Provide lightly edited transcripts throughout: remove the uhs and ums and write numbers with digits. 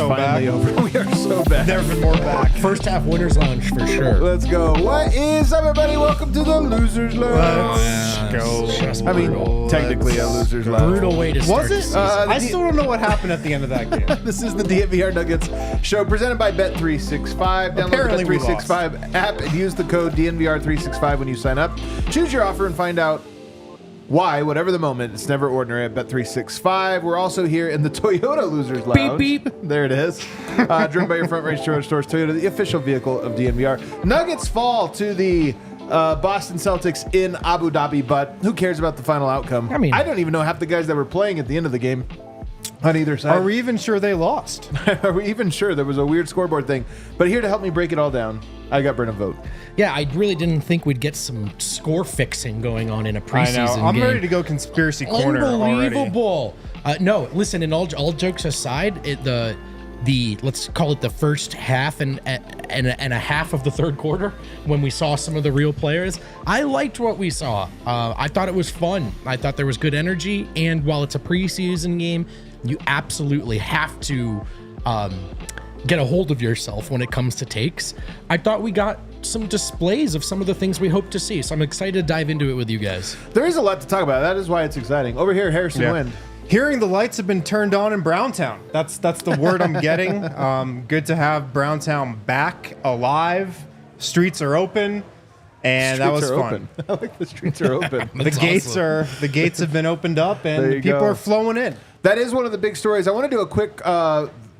so finally back. over. We are so back. Never been more back. First half winners lounge for sure. Let's go. What is up, everybody? Welcome to the Losers Lounge. Let's go. I mean, technically a Losers Lounge. Brutal way to start Was the it? season. I still don't know what happened at the end of that game. This is the DNVR Nuggets show presented by Bet365. Download Apparently the we Bet365 app and use the code DNVR365 when you sign up. Choose your offer and find out why, whatever the moment, it's never ordinary at Bet365. We're also here in the Toyota Losers Lounge. Beep, beep. There it is. Driven by your front range Toyota stores. Toyota, the official vehicle of DNVR. Nuggets fall to the Boston Celtics in Abu Dhabi, but who cares about the final outcome? I mean, I don't even know half the guys that were playing at the end of the game on either side. Are we even sure they lost? Are we even sure? There was a weird scoreboard thing. But here to help me break it all down, I got Brennan Vogt. Yeah, I really didn't think we'd get some score fixing going on in a I preseason know. I'm game. ready to go conspiracy corner already. Unbelievable. No, listen, in all jokes aside, the let's call it the first half and a half of the third quarter when we saw some of the real players, I liked what we saw. I thought it was fun. I thought there was good energy, and while it's a preseason game, you absolutely have to get a hold of yourself when it comes to takes. I thought we got some displays of some of the things we hope to see, so I'm excited to dive into it with you guys. There is a lot to talk about. That is why it's exciting. Over here, Harrison Wind. Hearing the lights have been turned on in Browntown. That's the word I'm getting. Good to have Browntown back, alive. Streets are open, and that was fun. I like the streets are open. The gates have been opened up, There and you people go. are flowing in. That is one of the big stories. I want to do a quick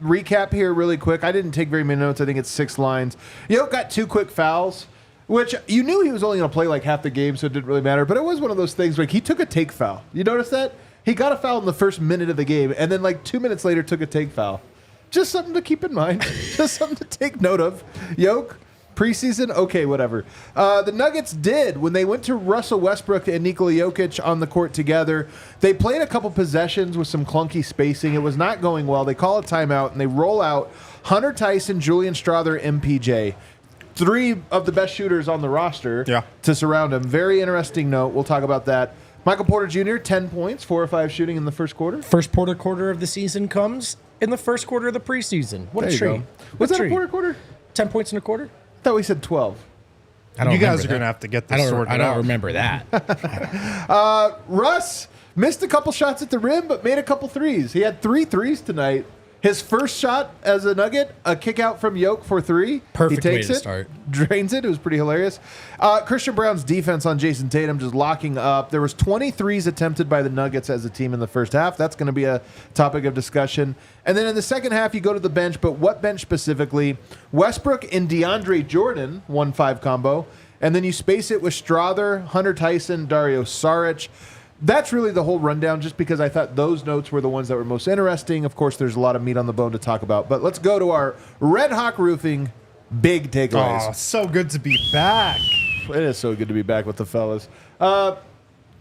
recap here really quick. I didn't take very many notes. I think it's 6 lines. Yoke got 2 quick fouls, which you knew he was only going to play like half the game, so it didn't really matter. But it was one of those things where he took a take foul. You notice that? He got a foul in the first minute of the game, and then like 2 minutes later took a take foul. Just something to keep in mind. Just something to take note of. Yoke, preseason, okay, whatever. The Nuggets did, when they went to Russel Westbrook and Nikola Jokic on the court together, they played a couple possessions with some clunky spacing. It was not going well. They call a timeout, and they roll out Hunter Tyson, Julian Strawther, MPJ. 3 of the best shooters on the roster to surround him. Very interesting note. We'll talk about that. Michael Porter Jr., 10 points, 4 or 5 shooting in the first quarter. First Porter quarter of the season comes in the first quarter of the preseason. What There a you treat. go. Was that a Porter quarter? 10 points in a quarter? I thought we said 12. I don't You guys remember are going to have to get that. this sorted I don't out. remember that. Russ missed a couple shots at the rim, but made a couple threes. He had 3 threes tonight. His first shot as a Nugget, a kick out from Yoke for 3. Perfect he takes way to it, start. drains it. It was pretty hilarious. Christian Brown's defense on Jason Tatum just locking up. There was 23s attempted by the Nuggets as a team in the first half. That's going to be a topic of discussion. And then in the second half, you go to the bench, but what bench specifically? Westbrook and DeAndre Jordan, 1-5 combo. And then you space it with Strawther, Hunter Tyson, Dario Saric. That's really the whole rundown, just because I thought those notes were the ones that were most interesting. Of course, there's a lot of meat on the bone to talk about. But let's go to our Red Hawk Roofing big takeaways. Oh, so good to be back. It is so good to be back with the fellas. You want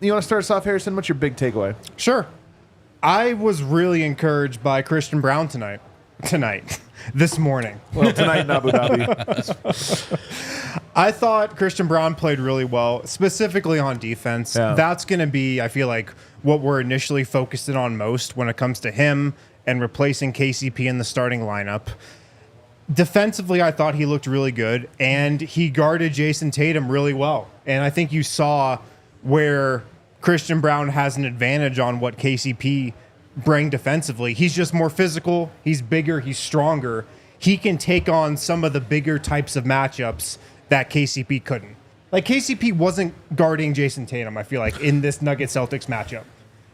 to start us off, Harrison? What's your big takeaway? Sure. I was really encouraged by Christian Brown tonight. This morning. Well, tonight in Abu Dhabi. I thought Christian Brown played really well, specifically on defense. Yeah. That's going to be, I feel like, what we're initially focused in on most when it comes to him and replacing KCP in the starting lineup. Defensively, I thought he looked really good, and he guarded Jason Tatum really well. And I think you saw where Christian Brown has an advantage on what KCP bring defensively. He's just more physical. He's bigger. He's stronger. He can take on some of the bigger types of matchups that KCP couldn't. Like, KCP wasn't guarding Jason Tatum, I feel like, in this Nuggets-Celtics matchup.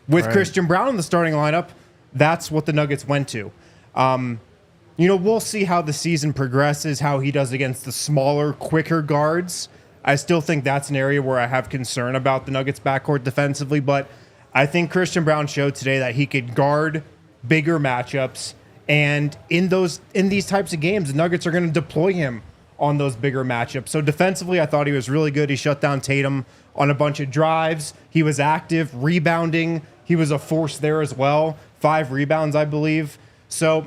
With Christian Brown in the starting lineup, that's what the Nuggets went to. We'll see how the season progresses, how he does against the smaller, quicker guards. I still think that's an area where I have concern about the Nuggets backcourt defensively, but I think Christian Brown showed today that he could guard bigger matchups, and in these types of games, the Nuggets are going to deploy him on those bigger matchups. So defensively, I thought he was really good. He shut down Tatum on a bunch of drives. He was active, rebounding. He was a force there as well. 5 rebounds, I believe. So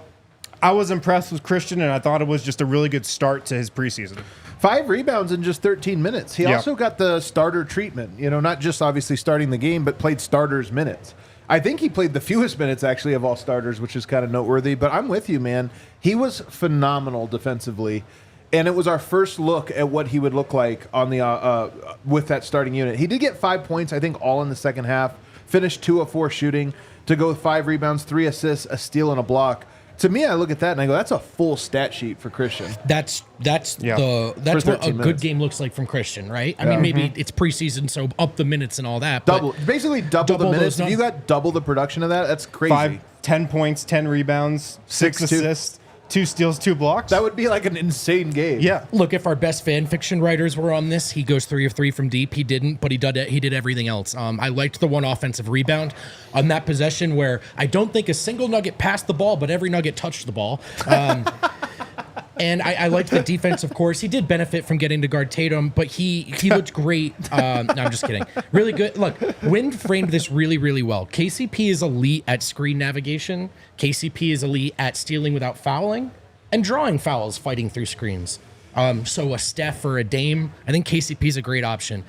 I was impressed with Christian, and I thought it was just a really good start to his preseason. 5 rebounds in just 13 minutes. He also got the starter treatment, not just obviously starting the game, but played starters minutes. I think he played the fewest minutes, actually, of all starters, which is kind of noteworthy. But I'm with you, man. He was phenomenal defensively. And it was our first look at what he would look like on the with that starting unit. He did get 5 points, I think, all in the second half. Finished 2 of 4 shooting to go with 5 rebounds, 3 assists, a steal, and a block. To me, I look at that and I go, that's a full stat sheet for Christian. That's what a good game looks like from Christian, right? I mean, maybe it's preseason, so up the minutes and all that. Basically double the minutes. If you got double the production of that, that's crazy. 10 points, 10 rebounds, 6 assists, 2 steals, 2 blocks. That would be like an insane game. Yeah. Look, if our best fan fiction writers were on this, he goes 3 of 3 from deep. He didn't, but he did everything else. I liked the one offensive rebound on that possession where I don't think a single Nugget passed the ball, but every Nugget touched the ball. And I liked the defense, of course. He did benefit from getting to guard Tatum, but he looked great. No, I'm just kidding. Really good. Look, Wind framed this really, really well. KCP is elite at screen navigation. KCP is elite at stealing without fouling and drawing fouls, fighting through screens. So a Steph or a Dame, I think KCP is a great option.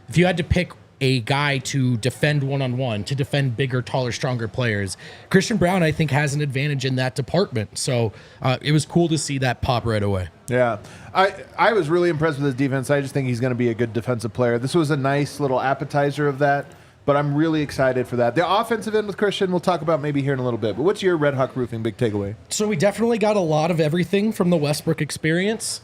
If you had to pick a guy to defend one-on-one, to defend bigger, taller, stronger players, Christian Braun, I think, has an advantage in that department. So it was cool to see that pop right away. Yeah. I was really impressed with his defense. I just think he's going to be a good defensive player. This was a nice little appetizer of that, but I'm really excited for that. The offensive end with Christian, we'll talk about maybe here in a little bit. But what's your Red Hawk Roofing big takeaway? So we definitely got a lot of everything from the Westbrook experience,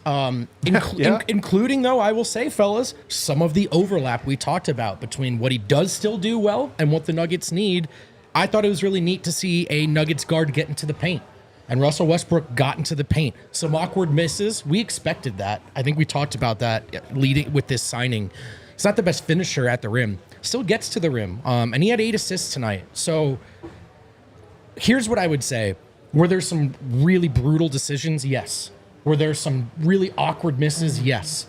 including, though, I will say, fellas, some of the overlap we talked about between what he does still do well and what the Nuggets need. I thought it was really neat to see a Nuggets guard get into the paint. And Russel Westbrook got into the paint. Some awkward misses. We expected that. I think we talked about that leading with this signing. He's not the best finisher at the rim. Still gets to the rim. And he had 8 assists tonight. So here's what I would say. Were there some really brutal decisions? Yes. Were there some really awkward misses? Yes.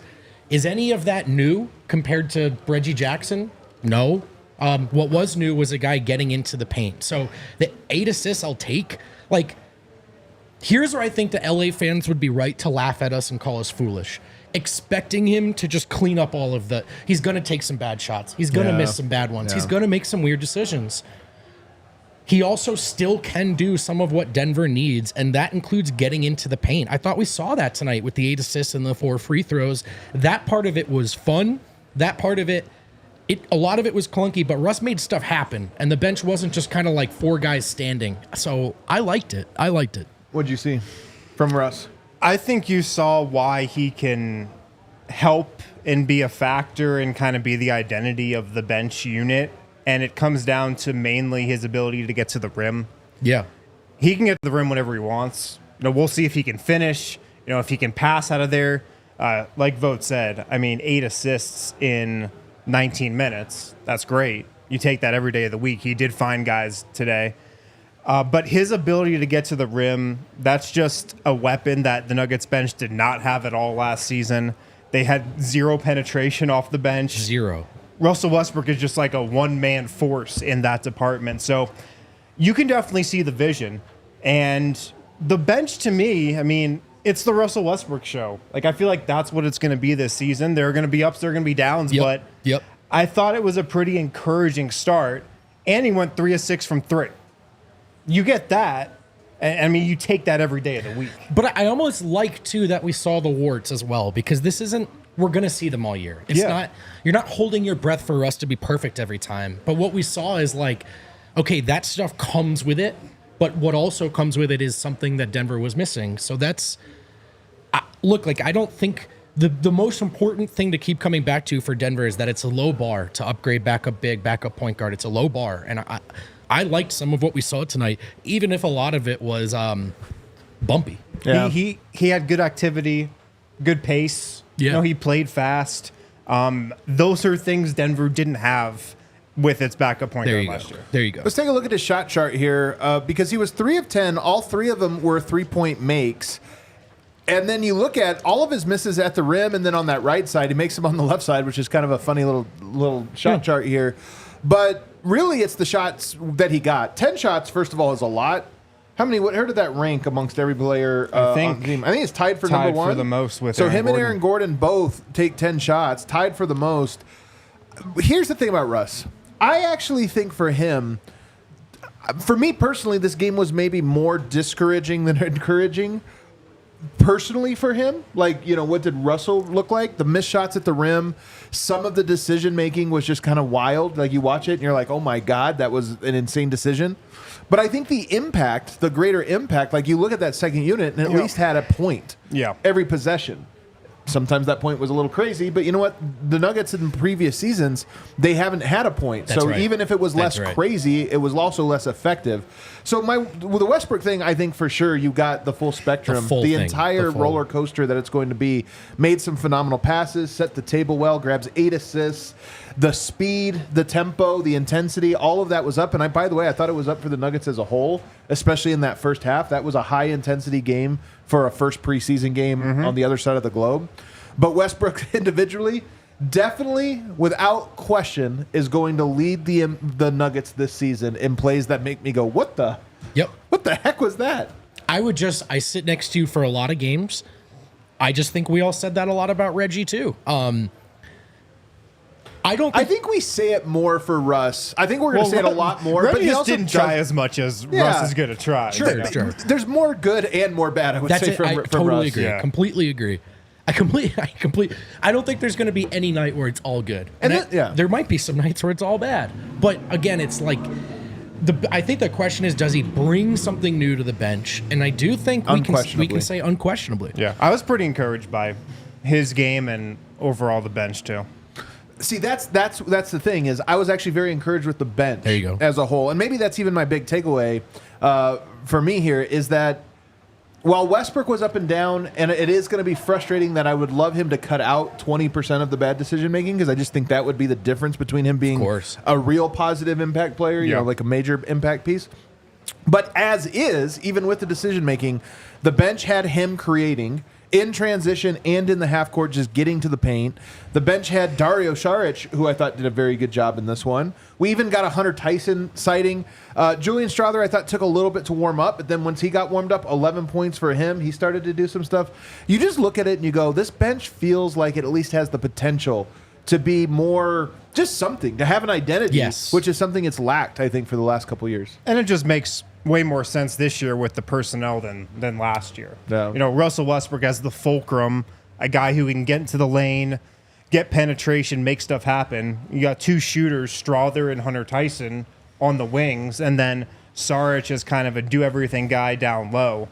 Is any of that new compared to Reggie Jackson? No. What was new was a guy getting into the paint. So the 8 assists I'll take. Like, here's where I think the LA fans would be right to laugh at us and call us foolish. Expecting him to just clean up all of the... He's going to take some bad shots. He's going to miss some bad ones. He's going to make some weird decisions. He also still can do some of what Denver needs, and that includes getting into the paint. I thought we saw that tonight with the 8 assists and the 4 free throws. That part of it was fun. That part of it, a lot of it was clunky, but Russ made stuff happen, and the bench wasn't just kind of like 4 guys standing. So I liked it. What'd you see from Russ? I think you saw why he can help and be a factor and kind of be the identity of the bench unit. And it comes down to mainly his ability to get to the rim. Yeah. He can get to the rim whenever he wants. We'll see if he can finish, if he can pass out of there. Like Vogt said, 8 assists in 19 minutes. That's great. You take that every day of the week. He did find guys today. But his ability to get to the rim, that's just a weapon that the Nuggets bench did not have at all last season. They had 0 penetration off the bench. 0. Russel Westbrook is just like a one-man force in that department. So you can definitely see the vision. And the bench, to me, it's the Russel Westbrook show. Like, I feel like that's what it's going to be this season. There are going to be ups, there are going to be downs. But I thought it was a pretty encouraging start. And he went 3 of 6 from 3. You get that, and you take that every day of the week. But I almost like, too, that we saw the warts as well, because this isn't, we're going to see them all year. It's not, you're not holding your breath for Russ to be perfect every time. But what we saw is like, okay, that stuff comes with it, but what also comes with it is something that Denver was missing. So that's, I don't think the most important thing to keep coming back to for Denver is that it's a low bar to upgrade backup big, backup point guard. It's a low bar. And I liked some of what we saw tonight, even if a lot of it was bumpy. Yeah. He had good activity, good pace. Yeah. He played fast. Those are things Denver didn't have with its backup point guard last year. There you go. Let's take a look at his shot chart here because he was 3 of 10. All 3 of them were 3-point makes. And then you look at all of his misses at the rim, and then on that right side, he makes them on the left side, which is kind of a funny little shot chart here. But really, it's the shots that he got. 10 shots, first of all, is a lot. How did that rank amongst every player on the team? I think it's tied for number 1. For the most with so Aaron him Gordon. And Aaron Gordon both take 10 shots, tied for the most. Here's the thing about Russ. I actually think for him, For me personally, this game was maybe more discouraging than encouraging. Personally for him, like, what did Russell look like? The missed shots at the rim, some of the decision making was just kind of wild. Like, you watch it and you're like, oh my God, that was an insane decision. But I think the greater impact, like you look at that second unit and at least had a point every possession. Sometimes that point was a little crazy, but you know what? The Nuggets in previous seasons, they haven't had a point. That's so right. even if it was less crazy, it was also less effective. So with the Westbrook thing, I think for sure you got the full spectrum. The entire roller coaster that it's going to be. Made some phenomenal passes, set the table well, grabs 8 assists. The speed, the tempo, the intensity, all of that was up. And by the way, I thought it was up for the Nuggets as a whole, especially in that first half. That was a high-intensity game for a first preseason game on the other side of the globe. But Westbrook individually, definitely, without question, is going to lead the Nuggets this season in plays that make me go, what the heck was that? I sit next to you for a lot of games. I just think we all said that a lot about Reggie, too. I think we say it more for Russ. I think we're going to say it a lot more. Reggie but he just also didn't try as much as Russ is going to try. Sure. There's more good and more bad, I would say, from Russ. Totally agree. Yeah. Completely agree. I don't think there's going to be any night where it's all good. There might be some nights where it's all bad. But again, it's like I think the question is, does he bring something new to the bench? And I do think we can say unquestionably. Yeah, I was pretty encouraged by his game and overall the bench too. See, that's the thing is I was actually very encouraged with the bench there you go. As a whole. And maybe that's even my big takeaway for me here is that while Westbrook was up and down, and it is going to be frustrating that I would love him to cut out 20% of the bad decision-making because I just think that would be the difference between him being a real positive impact player, you know, like a major impact piece. But as is, even with the decision-making, the bench had him creating in transition and in the half court, just getting to the paint. The bench had Dario Saric, who I thought did a very good job in this one. We even got a Hunter Tyson sighting. Julian Strawther, I thought, took a little bit to warm up, but then once he got warmed up, 11 points for him. He started to do some stuff. You just look at it and you go, this bench feels like it at least has the potential to be more just something, to have an identity, which is something it's lacked, I think, for the last couple of years. And it just makes way more sense this year with the personnel than last year. Yeah. You know, Russell Westbrook as the fulcrum, a guy who can get into the lane, get penetration, make stuff happen. You got two shooters, Strawther and Hunter Tyson, on the wings, and then Saric is kind of a do-everything guy down low.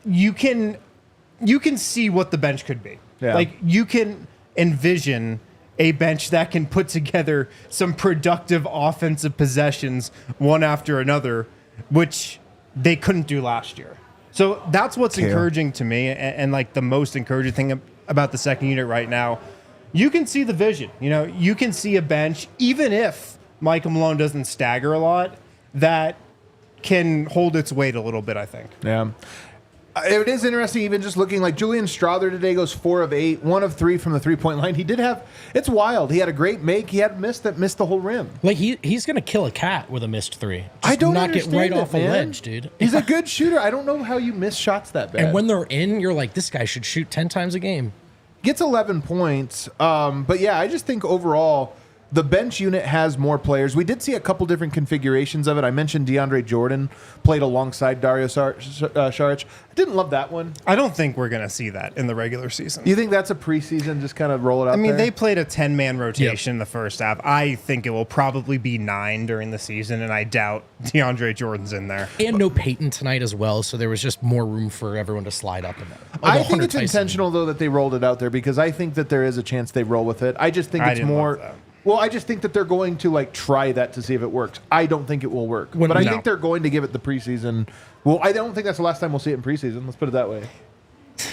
You can see what the bench could be. Yeah. Like, you can envision a bench that can put together some productive offensive possessions one after another, which they couldn't do last year. So that's what's encouraging to me, and like the most encouraging thing about the second unit right now. You can see the vision. You know, you can see a bench, even if Michael Malone doesn't stagger a lot, that can hold its weight a little bit, I think. Yeah. It is interesting, even just looking like Julian Strawther today goes 4 of 8, 1 of 3 from the three-point line. He did have, it's wild. He had a great make. He had missed the whole rim. Like he's gonna kill a cat with a missed three. Just I don't knock understand it right it, off man. a ledge, dude. He's a good shooter. I don't know how you miss shots that bad. And when they're in, you're like, this guy should shoot 10 times a game. Gets 11 points. But yeah, I just think overall the bench unit has more players. We did see a couple different configurations of it. I mentioned DeAndre Jordan played alongside Dario Saric. I didn't love that one. I don't think we're going to see that in the regular season. You think that's a preseason, just kind of roll it out there? They played a 10-man rotation in the first half. I think it will probably be 9 during the season, and I doubt DeAndre Jordan's in there. And no Peyton tonight as well, so there was just more room for everyone to slide up in there. I think it's intentional, though, that they rolled it out there because I think that there is a chance they roll with it. I just think it's more... Well, I just think that they're going to try that to see if it works. I don't think it will work. But I think they're going to give it the preseason. Well, I don't think that's the last time we'll see it in preseason. Let's put it that way.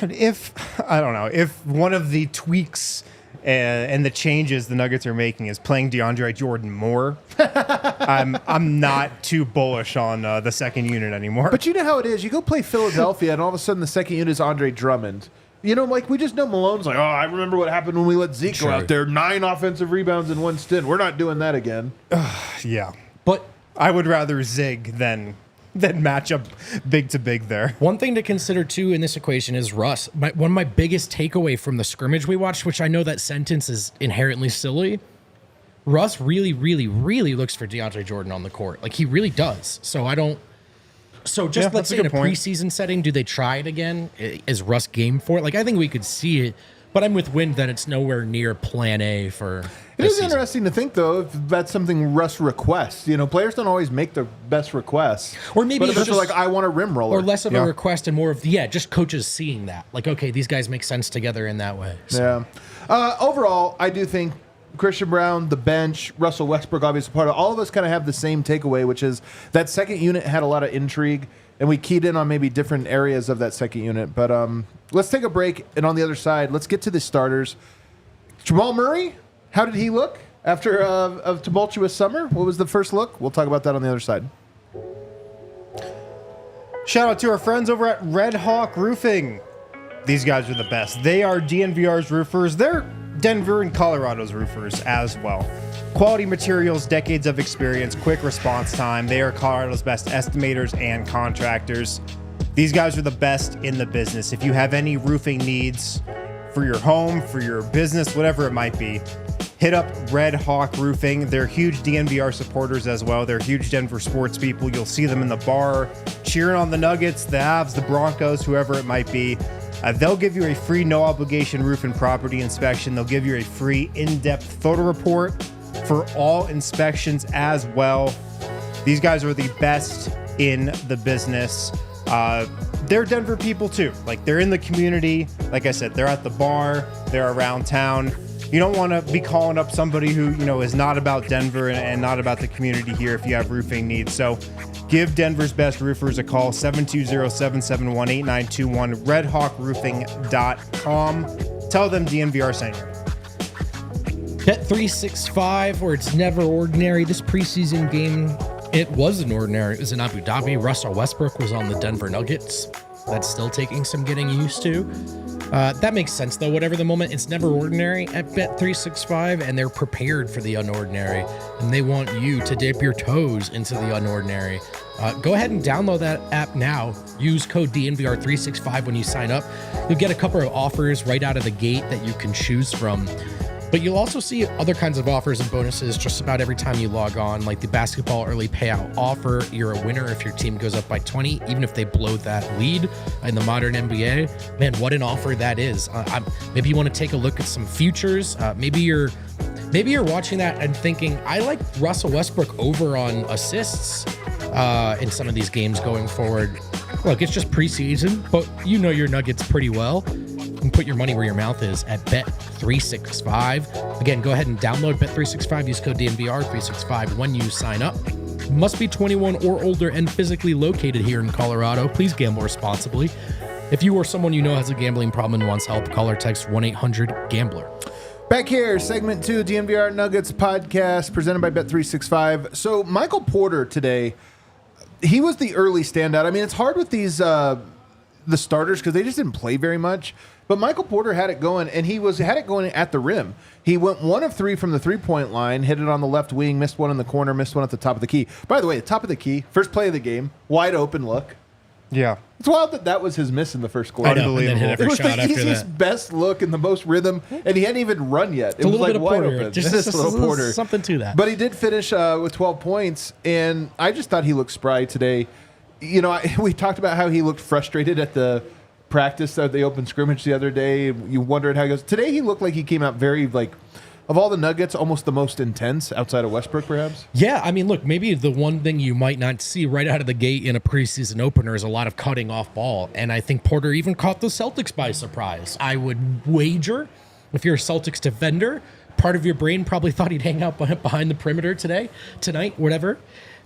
If one of the tweaks and the changes the Nuggets are making is playing DeAndre Jordan more, I'm not too bullish on the second unit anymore. But you know how it is. You go play Philadelphia, and all of a sudden the second unit is Andre Drummond. You know, we just know Malone's like, I remember what happened when we let Zeke go out there. 9 offensive rebounds in one stint. We're not doing that again. Yeah. But I would rather zig than match up big to big there. One thing to consider, too, in this equation is Russ. One of my biggest takeaway from the scrimmage we watched, which I know that sentence is inherently silly, Russ really, really, really looks for DeAndre Jordan on the court. Like, he really does. So let's say in a preseason setting, do they try it again? Is Russ game for it? Like, I think we could see it, but I'm with Wind that it's nowhere near plan A for It is interesting to think, though, if that's something Russ requests. You know, players don't always make their best requests. Or maybe but if it's like, I want a rim roller. Or less of a request and more of, just coaches seeing that. Like, okay, these guys make sense together in that way. So. Yeah. Overall, I do think Christian Brown, the bench, Russell Westbrook, obviously part of all of us kind of have the same takeaway, which is that second unit had a lot of intrigue, and we keyed in on maybe different areas of that second unit. But let's take a break, and on the other side, let's get to the starters. Jamal Murray, how did he look after a tumultuous summer? What was the first look? We'll talk about that on the other side. Shout out to our friends over at Red Hawk Roofing. These guys are the best. They are DNVR's roofers. They're Denver and Colorado's roofers as well. Quality materials, decades of experience, quick response time. They are Colorado's best estimators and contractors. These guys are the best in the business. If you have any roofing needs for your home, for your business, whatever it might be, hit up Red Hawk Roofing. They're huge DNVR supporters as well. They're huge Denver sports people. You'll see them in the bar cheering on the Nuggets, the Avs, the Broncos, whoever it might be. They'll give you a free no-obligation roof and property inspection. They'll give you a free in-depth photo report for all inspections as well. These guys are the best in the business. They're Denver people too. Like, they're in the community. Like I said, they're at the bar. They're around town. You don't want to be calling up somebody who, is not about Denver and not about the community here if you have roofing needs. So give Denver's best roofers a call, 720-771-8921, redhawkroofing.com. Tell them DNVR sent you. Bet365, where it's never ordinary. This preseason game, it wasn't ordinary. It was in Abu Dhabi. Russel Westbrook was on the Denver Nuggets. That's still taking some getting used to. That makes sense, though. Whatever the moment, it's never ordinary at Bet365, and they're prepared for the unordinary, and they want you to dip your toes into the unordinary. Go ahead and download that app now. Use code DNVR365 when you sign up. You'll get a couple of offers right out of the gate that you can choose from. But you'll also see other kinds of offers and bonuses just about every time you log on, like the basketball early payout offer. You're a winner if your team goes up by 20, even if they blow that lead in the modern NBA. Man, what an offer that is. Maybe you want to take a look at some futures. Maybe you're watching that and thinking, I like Russell Westbrook over on assists in some of these games going forward. Look, it's just preseason, but you know your Nuggets pretty well. You can put your money where your mouth is at Bet365. Again, go ahead and download Bet365. Use code DNVR365 when you sign up. Must be 21 or older and physically located here in Colorado. Please gamble responsibly. If you or someone you know has a gambling problem and wants help, call or text 1-800-GAMBLER. Back here, segment 2, DNVR Nuggets Podcast, presented by Bet365. So Michael Porter today, he was the early standout. I mean, it's hard with these the starters because they just didn't play very much. But Michael Porter had it going, and had it going at the rim. He went 1 of 3 from the three-point line, hit it on the left wing, missed one in the corner, missed one at the top of the key. By the way, the top of the key, first play of the game, wide open look. Yeah. It's wild that was his miss in the first quarter. Unbelievable. It was the easiest, best look and the most rhythm, and he hadn't even run yet. It was like wide open. Just a little Porter. Something to that. But he did finish with 12 points, and I just thought he looked spry today. We talked about how he looked frustrated at the practice of the open scrimmage the other day. You wondered how he goes. Today he looked like he came out very, of all the Nuggets, almost the most intense outside of Westbrook, perhaps. Yeah, I mean, look, maybe the one thing you might not see right out of the gate in a preseason opener is a lot of cutting off ball. And I think Porter even caught the Celtics by surprise. I would wager, if you're a Celtics defender, part of your brain probably thought he'd hang out behind the perimeter tonight, whatever.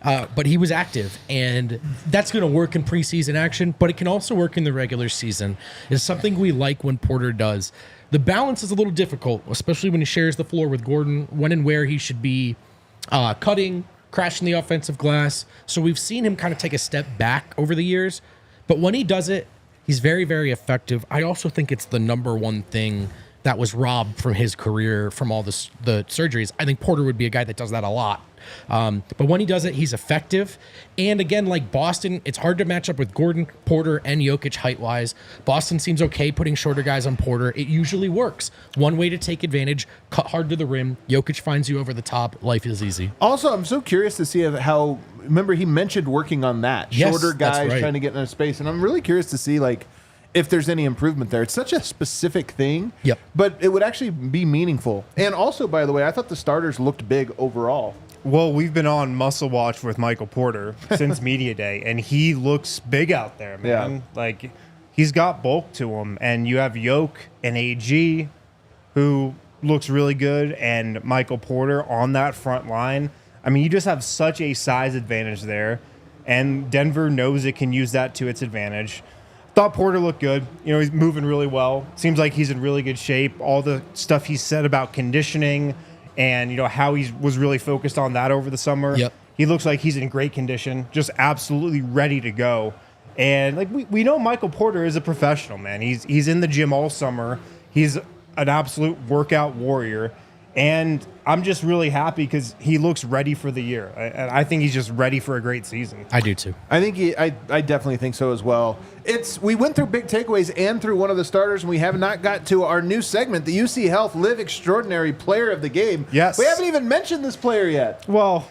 But he was active, and that's going to work in preseason action, but it can also work in the regular season. It's something we like when Porter does. The balance is a little difficult, especially when he shares the floor with Gordon, when and where he should be cutting, crashing the offensive glass. So we've seen him kind of take a step back over the years, but when he does it, he's very, very effective. I also think it's the number one thing that was robbed from his career from all the surgeries. I think Porter would be a guy that does that a lot. But when he does it, he's effective. And again, like Boston, it's hard to match up with Gordon, Porter, and Jokic height-wise. Boston seems okay putting shorter guys on Porter. It usually works. One way to take advantage, cut hard to the rim. Jokic finds you over the top. Life is easy. Also, I'm so curious to see how, remember he mentioned working on that. Yes, Shorter that's guys right. trying to get into space. And I'm really curious to see, like, if there's any improvement there. It's such a specific thing. Yep. But it would actually be meaningful. And also, by the way, I thought the starters looked big overall. Well, we've been on muscle watch with Michael Porter since media day, and he looks big out there, man. Yeah. Like, he's got bulk to him. And you have Yoke and AG, who looks really good, and Michael Porter on that front line. I mean, you just have such a size advantage there, and Denver knows it can use that to its advantage. Thought Porter looked good. You know, he's moving really well. Seems like he's in really good shape. All the stuff he said about conditioning and, you know, how he was really focused on that over the summer. Yep. He looks like he's in great condition, just absolutely ready to go. And, like, we know Michael Porter is a professional, man. He's in the gym all summer. He's an absolute workout warrior. And I'm just really happy because he looks ready for the year. And I think he's just ready for a great season. I do too. I think I definitely think so as well. We went through big takeaways and through one of the starters, and we have not got to our new segment, the UCHealth Live Extraordinary Player of the Game. Yes. We haven't even mentioned this player yet. Well,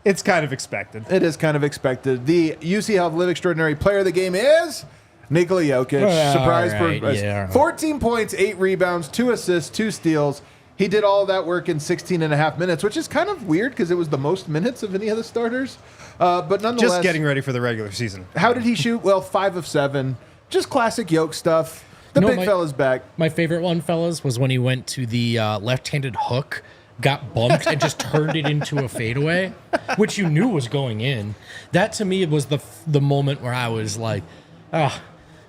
it's kind of expected. It is kind of expected. The UCHealth Live Extraordinary Player of the Game is Nikola Jokic. Well, Surprise all right, for yeah. 14 points, 8 rebounds, 2 assists, 2 steals. He did all of that work in 16 and a half minutes, which is kind of weird because it was the most minutes of any of the starters. But nonetheless, Just getting ready for the regular season. how did he shoot? Well, 5 of 7. Just classic Yoke stuff. The No, big my- fella's back. My favorite one, fellas, was when he went to the left-handed hook, got bumped, and just turned it into a fadeaway, which you knew was going in. That, to me, was the moment where I was like,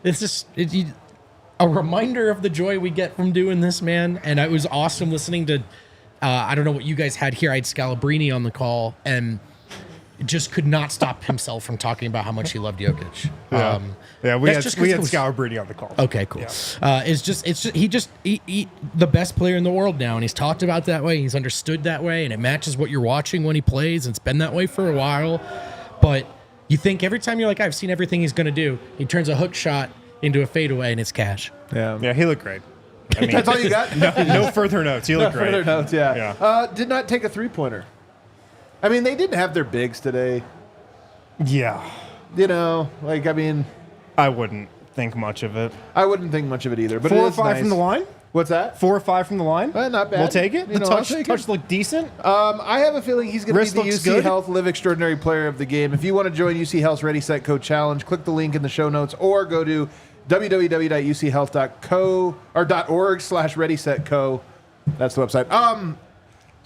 it's just a reminder of the joy we get from doing this, man. And it was awesome listening to, I don't know what you guys had here. I had Scalabrini on the call, and just could not stop himself from talking about how much he loved Jokic. We had just 'cause it was- Scalabrini on the call. Okay, cool. Yeah. It's just he the best player in the world now, and he's talked about that way. He's understood that way, and it matches what you're watching when he plays. It's been that way for a while, but you think every time you're like, I've seen everything he's going to do, he turns a hook shot into a fadeaway, and it's cash. Yeah, he looked great. I mean, That's all you got? no further notes. He looked great. Further notes, yeah. Did not take a three-pointer. I mean, they didn't have their bigs today. Yeah, You know, like, I mean, I wouldn't think much of it. I wouldn't think much of it either. But 4 it or is 5 nice. from the line. What's that? 4 or 5 from the line. Not bad. We'll take it. You know, the I'll take it. touch looked decent. I have a feeling he's going to be Wrist the looks UC good. Health Live Extraordinary Player of the Game. If you want to join UC Health's Ready, Set, Co Challenge, click the link in the show notes or go to www.uchealth.org/readysetco. That's the website.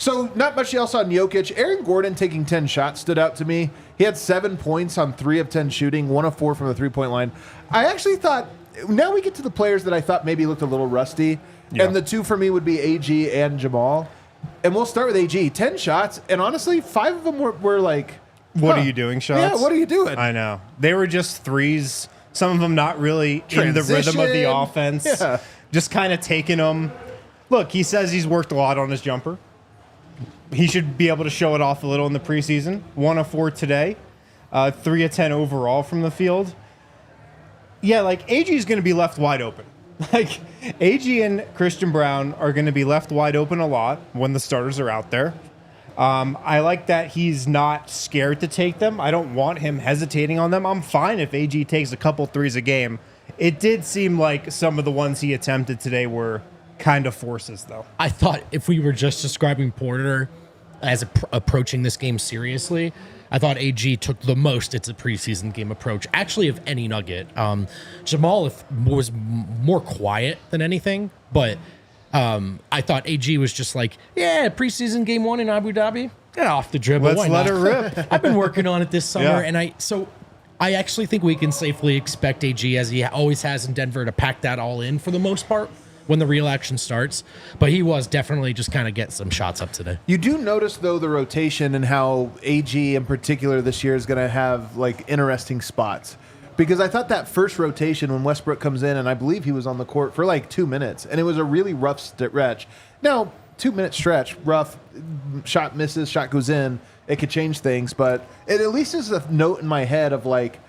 So not much else on Jokic. Aaron Gordon taking 10 shots stood out to me. He had 7 points on 3 of 10 shooting, 1 of 4 from the three-point line. I actually thought, now we get to the players that I thought maybe looked a little rusty. Yeah. And the 2 for me would be AG and Jamal. And we'll start with AG. 10 shots, and honestly, 5 of them were like, What are you doing shots? Yeah, what are you doing? I know. They were just threes. Some of them not really in the rhythm of the Transition. offense. Yeah. Just kind of taking them. Look, he says he's worked a lot on his jumper. He should be able to show it off a little in the preseason. 1 of 4 today. 3 of 10 overall from the field. Yeah, like AG is going to be left wide open. Like AG and Christian Brown are going to be left wide open a lot when the starters are out there. I like that he's not scared to take them. I don't want him hesitating on them. I'm fine if AG takes a couple threes a game. It did seem like some of the ones he attempted today were kind of forces, though. I thought if we were just describing Porter as approaching this game seriously, I thought AG took the most it's a preseason game approach, actually, of any Nugget. Jamal was more quiet than anything, but I thought AG was just like, yeah, preseason game 1 in Abu Dhabi, get off the dribble. Let's Why let not? her rip. I've been working on it this summer, Yeah. and I actually think we can safely expect AG, as he always has in Denver, to pack that all in for the most part when the real action starts. But he was definitely just kind of get some shots up today. You do notice, though, the rotation and how AG in particular this year is going to have like interesting spots. because I thought that first rotation when Westbrook comes in, and I believe he was on the court for like 2 minutes, and it was a really rough stretch. Now, 2-minute stretch, rough, shot misses, shot goes in, it could change things, but it at least is a note in my head of like,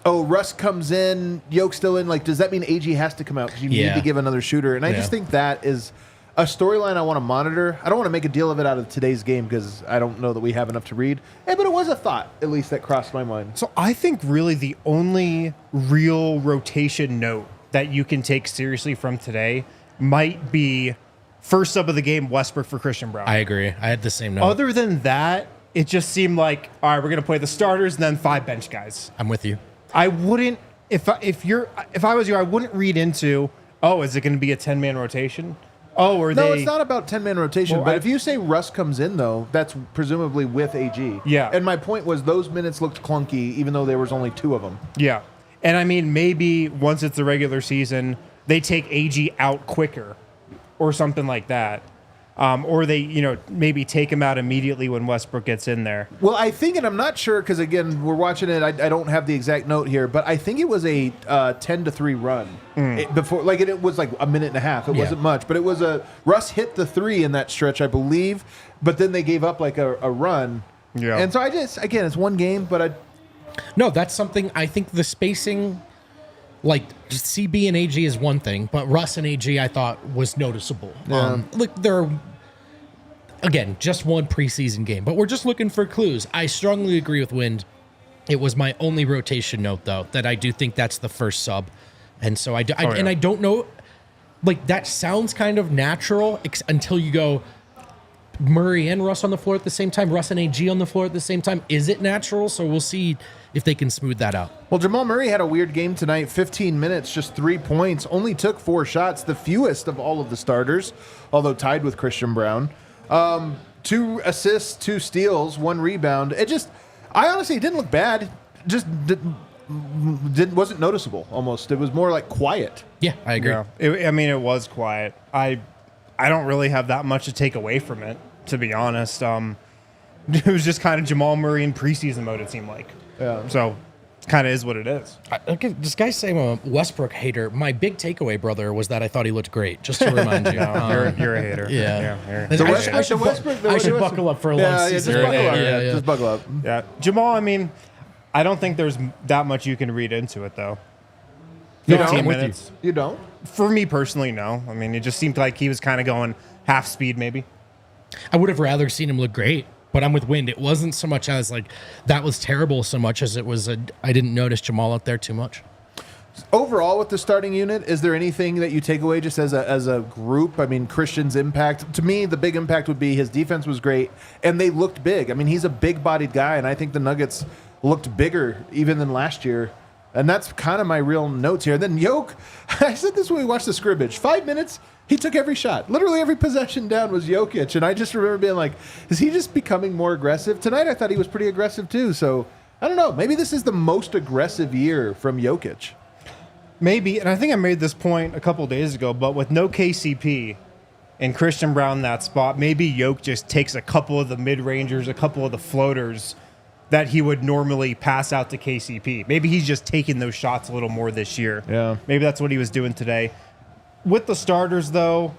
oh, Russ comes in, Yoke's still in, like, does that mean AG has to come out because you need to give another shooter? And I just think that is a storyline I want to monitor. I don't want to make a deal of it out of today's game because I don't know that we have enough to read. But it was a thought, at least, that crossed my mind. So I think really the only real rotation note that you can take seriously from today might be first sub of the game, Westbrook for Christian Brown. I agree. I had the same note. Other than that, it just seemed like, all right, we're going to play the starters and then 5 bench guys. I'm with you. I wouldn't, if I was you, I wouldn't read into, oh, is it going to be a 10-man rotation? Oh, or no, it's not about 10-man rotation. Well, but if you say Russ comes in, though, that's presumably with AG. Yeah. And my point was those minutes looked clunky, even though there was only 2 of them. Yeah. And I mean, maybe once it's the regular season, they take AG out quicker or something like that. Or they, maybe take him out immediately when Westbrook gets in there. Well, I think, and I'm not sure because, again, we're watching it. I don't have the exact note here, but I think it was a 10-3 run. It was like a minute and a half. It wasn't much, but it was Russ hit the 3 in that stretch, I believe, but then they gave up like a run. Yeah. And so again, it's one game, but No, that's something I think the spacing, like CB and AG is one thing, but Russ and AG I thought was noticeable. Yeah. They're, again, just one preseason game, but we're just looking for clues. I strongly agree with Wind. It was my only rotation note, though, that I do think that's the first sub. And so I don't know, like that sounds kind of natural until you go Murray and Russ on the floor at the same time, Russ and AG on the floor at the same time. Is it natural? So we'll see if they can smooth that out. Well, Jamal Murray had a weird game tonight, 15 minutes, just 3 points, only took 4 shots, the fewest of all of the starters, although tied with Christian Brown. 2 assists, 2 steals, 1 rebound. I honestly didn't look bad. Just wasn't noticeable almost. It was more like quiet. Yeah, I agree. Yeah. It was quiet. I don't really have that much to take away from it, to be honest. It was just kind of Jamal Murray in preseason mode, it seemed like. Yeah. So kind of is what it is. Okay, this guy's saying I'm a Westbrook hater. My big takeaway, brother, was that I thought he looked great. Just to remind you, you're a hater. Yeah. I should buckle up for a long season. Just buckle up. Yeah, Jamal. I don't think there's that much you can read into it, though. 15 minutes. You don't? For me personally, no. It just seemed like he was kind of going half speed, maybe. I would have rather seen him look great. But I'm with Wind. It wasn't so much as like that was terrible so much as it was I didn't notice Jamal out there too much. Overall, with the starting unit, is there anything that you take away just as a group? Christian's impact. To me, the big impact would be his defense was great, and they looked big. He's a big-bodied guy, and I think the Nuggets looked bigger even than last year. And that's kind of my real notes here. And then Yoke, I said this when we watched the scrimmage. 5 minutes, he took every shot. Literally every possession down was Jokic. And I just remember being like, is he just becoming more aggressive? Tonight I thought he was pretty aggressive too. So I don't know. Maybe this is the most aggressive year from Jokic. Maybe. And I think I made this point a couple days ago, but with no KCP and Christian Brown in that spot, maybe Yoke just takes a couple of the mid-rangers, a couple of the floaters that he would normally pass out to KCP. Maybe he's just taking those shots a little more this year. Yeah. Maybe that's what he was doing today. With the starters, though,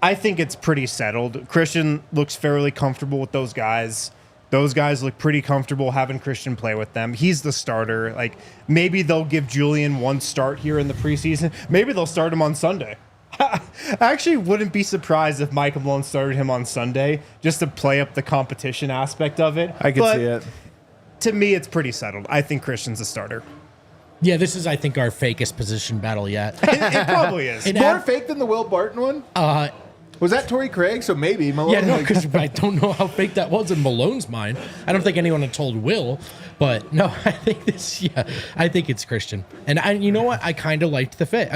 I think it's pretty settled. Christian looks fairly comfortable with those guys. Those guys look pretty comfortable having Christian play with them. He's the starter. Like, maybe they'll give Julian one start here in the preseason. Maybe they'll start him on Sunday. I actually wouldn't be surprised if Michael Malone started him on Sunday just to play up the competition aspect of it. I could see it. To me, it's pretty settled. I think Christian's a starter. Yeah, this is, I think, our fakest position battle yet. It probably is. More fake than the Will Barton one? Was that Torrey Craig? So maybe Malone. Yeah, no, because I don't know how fake that was in Malone's mind. I don't think anyone had told Will, but no, I think I think it's Christian. And you know what? I kind of liked the fit.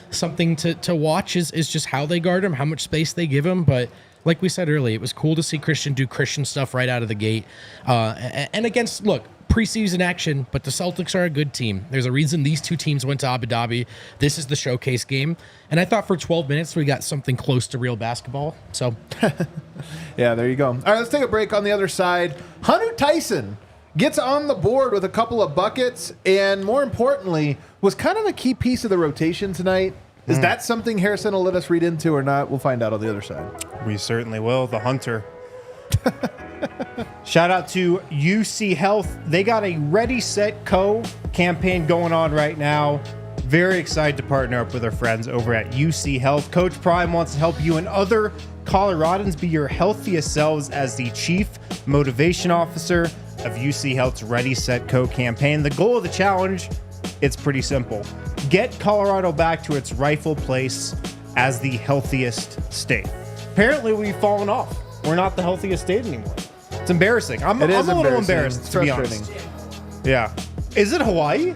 Something to watch is just how they guard him, how much space they give him, but like we said earlier, it was cool to see Christian do Christian stuff right out of the gate. And against, preseason action, but the Celtics are a good team. There's a reason these two teams went to Abu Dhabi. This is the showcase game. And I thought for 12 minutes we got something close to real basketball. So, yeah, there you go. All right, let's take a break on the other side. Hunter Tyson gets on the board with a couple of buckets, and more importantly, was kind of a key piece of the rotation tonight. Is that something Harrison will let us read into or not? We'll find out on the other side. We certainly will. The Hunter. Shout out to UCHealth. They got a Ready, Set, Co campaign going on right now. Very excited to partner up with our friends over at UCHealth. Coach Prime wants to help you and other Coloradans be your healthiest selves as the Chief Motivation Officer of UCHealth's Ready, Set, Co campaign. The goal of the challenge, it's pretty simple. Get Colorado back to its rightful place as the healthiest state. Apparently, we've fallen off. We're not the healthiest state anymore. It's embarrassing. I'm a little embarrassed, to be honest. Yeah. Is it Hawaii?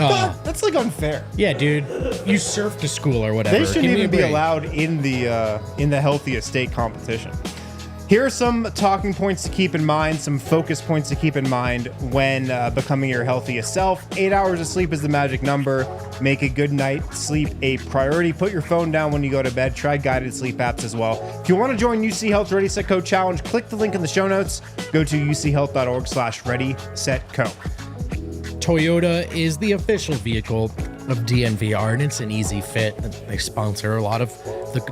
Oh. That's like unfair. Yeah, dude. You surf to school or whatever. They shouldn't Give me even a be break. allowed in the healthiest state competition. Here are some talking points to keep in mind, some focus points to keep in mind when becoming your healthiest self. 8 hours of sleep is the magic number. Make a good night sleep a priority. Put your phone down when you go to bed. Try guided sleep apps as well. If you want to join UC Health Ready, Set, Co Challenge, click the link in the show notes. Go to uchealth.org/Ready, Set, Co. Toyota is the official vehicle of DNVR, and it's an easy fit. They sponsor a lot of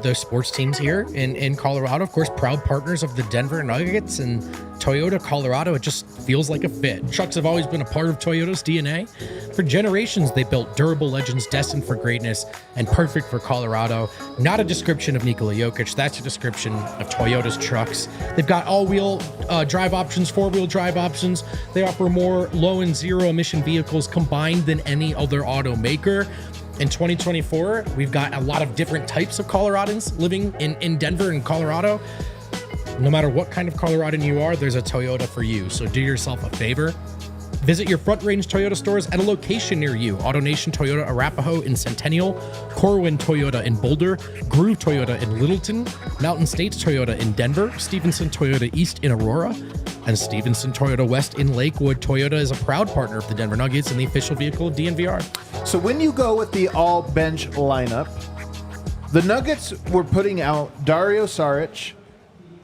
the sports teams here in Colorado. Of course, proud partners of the Denver Nuggets and Toyota Colorado. It just feels like a fit. Trucks have always been a part of Toyota's DNA. For generations, they built durable legends destined for greatness and perfect for Colorado. Not a description of Nikola Jokic. That's a description of Toyota's trucks. They've got all-wheel drive options, four-wheel drive options. They offer more low and zero-emission vehicles combined than any other automaker. In 2024, we've got a lot of different types of Coloradans living in Denver and Colorado. No matter what kind of Coloradan you are, there's a Toyota for you. So do yourself a favor. Visit your Front Range Toyota stores at a location near you. AutoNation Toyota Arapahoe in Centennial, Corwin Toyota in Boulder, Groove Toyota in Littleton, Mountain States Toyota in Denver, Stevenson Toyota East in Aurora, and Stevenson Toyota West in Lakewood. Toyota is a proud partner of the Denver Nuggets and the official vehicle of DNVR. So when you go with the all-bench lineup, the Nuggets were putting out Dario Saric,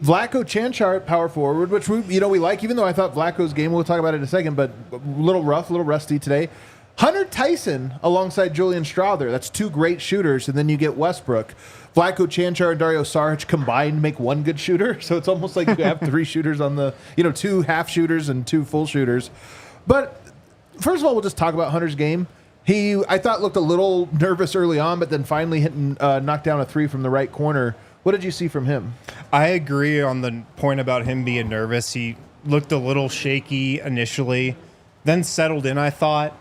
Vlatko Cancar at power forward, which we like, even though I thought Vlatko's game, we'll talk about it in a second, but a little rough, a little rusty today. Hunter Tyson alongside Julian Strawther. That's two great shooters, and then you get Westbrook. Vlatko Cancar and Dario Saric combined make one good shooter, so it's almost like you have three shooters on the, two half shooters and two full shooters. But first of all, we'll just talk about Hunter's game. He, I thought, looked a little nervous early on, but then finally knocked down a three from the right corner. What did you see from him? I agree on the point about him being nervous. He looked a little shaky initially, then settled in, I thought.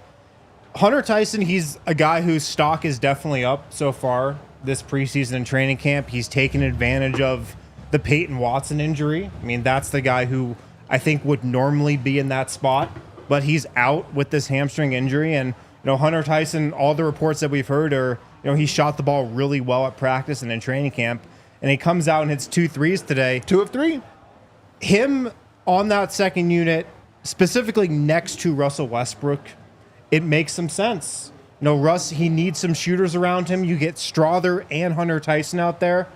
Hunter Tyson, he's a guy whose stock is definitely up so far this preseason and training camp. He's taken advantage of the Peyton Watson injury. I mean, that's the guy who I think would normally be in that spot, but he's out with this hamstring injury. And, Hunter Tyson, all the reports that we've heard are, he shot the ball really well at practice and in training camp. And he comes out and hits 2 threes today. 2 of 3. Him on that second unit, specifically next to Russel Westbrook, it makes some sense. Russ, he needs some shooters around him. You get Strawther and Hunter Tyson out there.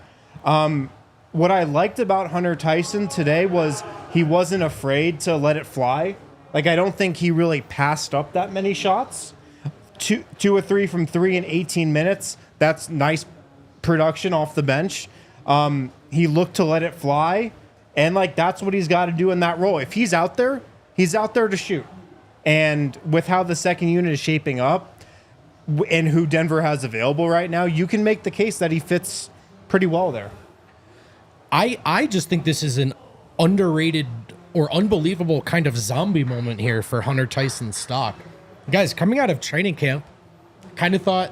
What I liked about Hunter Tyson today was he wasn't afraid to let it fly. I don't think he really passed up that many shots. 2 or 3 from 3 in 18 minutes. That's nice production off the bench. He looked to let it fly, and that's what he's got to do in that role. If he's out there to shoot. And with how the second unit is shaping up and who Denver has available right now, you can make the case that he fits pretty well there. I just think this is an underrated or unbelievable kind of zombie moment here for Hunter Tyson's stock. Guys, coming out of training camp, kind of thought,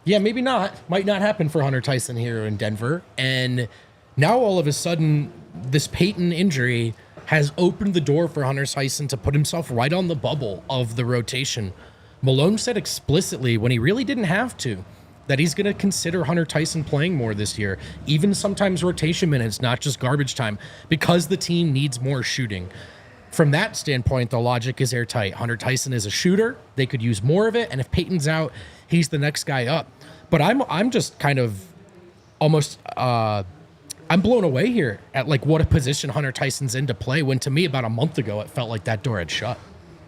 yeah, maybe not. Might not happen for Hunter Tyson here in Denver. And now all of a sudden, this Peyton injury has opened the door for Hunter Tyson to put himself right on the bubble of the rotation. Malone said explicitly, when he really didn't have to, that he's going to consider Hunter Tyson playing more this year, even sometimes rotation minutes, not just garbage time, because the team needs more shooting. From that standpoint, the logic is airtight. Hunter Tyson is a shooter. They could use more of it. And if Peyton's out, he's the next guy up. But I'm just kind of almost, I I'm blown away here at like what a position Hunter Tyson's in to play, when to me about a month ago it felt like that door had shut.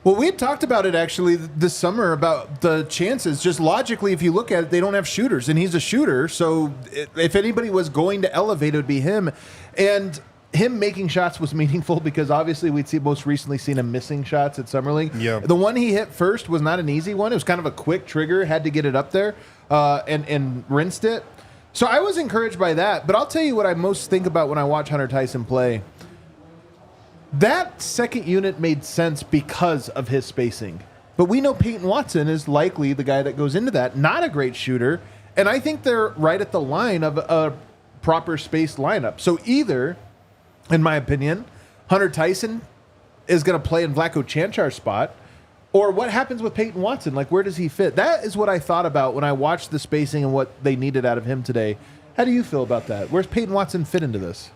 Well, we had talked about it actually this summer about the chances. Just logically, if you look at it, they don't have shooters, and he's a shooter. So if anybody was going to elevate, it would be him. And him making shots was meaningful because obviously we'd most recently seen him missing shots at Summer League. Yeah. The one he hit first was not an easy one. It was kind of a quick trigger, had to get it up there and rinsed it. So I was encouraged by that. But I'll tell you what I most think about when I watch Hunter Tyson play. That second unit made sense because of his spacing. But we know Peyton Watson is likely the guy that goes into that. Not a great shooter. And I think they're right at the line of a proper spaced lineup. So either, in my opinion, Hunter Tyson is going to play in Vlatko Cancar's spot, or what happens with Peyton Watson? Like, where does he fit? That is what I thought about when I watched the spacing and what they needed out of him today. How do you feel about that? Where's Peyton Watson fit into this?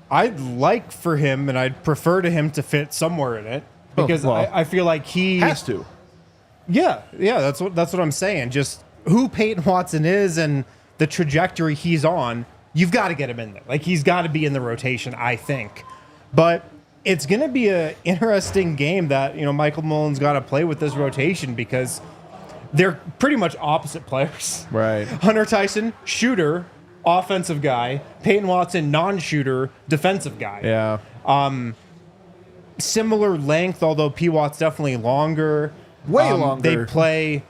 I'd like for him, and I'd prefer to him to fit somewhere in it, because I feel like he has to. Yeah, that's what I'm saying. Just who Peyton Watson is and the trajectory he's on, you've got to get him in there. Like, he's got to be in the rotation, I think. But it's going to be an interesting game that, Michael Mullen's got to play with this rotation, because they're pretty much opposite players. Right. Hunter Tyson, shooter, offensive guy. Peyton Watson, non-shooter, defensive guy. Yeah. Similar length, although P. Watt's definitely longer. Way longer. They play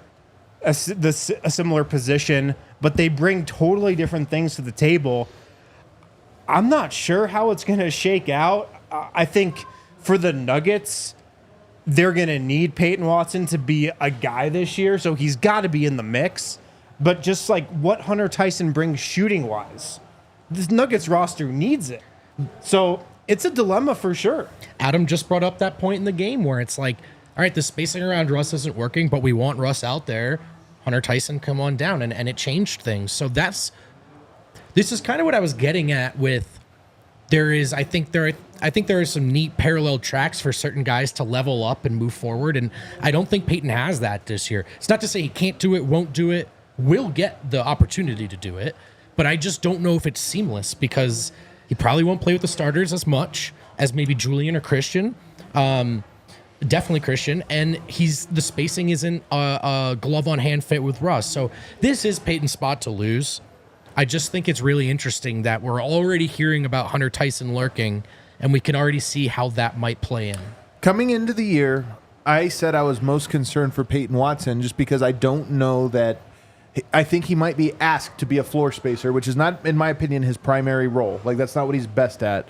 a similar position, but they bring totally different things to the table. I'm not sure how it's going to shake out. I think for the Nuggets, they're going to need Peyton Watson to be a guy this year, so he's got to be in the mix. But just like what Hunter Tyson brings shooting-wise, this Nuggets roster needs it. So it's a dilemma for sure. Adam just brought up that point in the game where it's like, all right, the spacing around Russ isn't working, but we want Russ out there. Hunter Tyson, come on down, and it changed things. So this is kind of what I was getting at with I think there are some neat parallel tracks for certain guys to level up and move forward, and I don't think Peyton has that this year. It's not to say he can't do it, won't do it, will get the opportunity to do it, but I just don't know if it's seamless, because he probably won't play with the starters as much as maybe Julian or Christian. Definitely Christian, and the spacing isn't a glove on hand fit with Russ. So this is Peyton's spot to lose. I just think it's really interesting that we're already hearing about Hunter Tyson lurking, and we can already see how that might play in. Coming into the year, I said I was most concerned for Peyton Watson just because I don't know that. I think he might be asked to be a floor spacer, which is not, in my opinion, his primary role. Like, that's not what he's best at.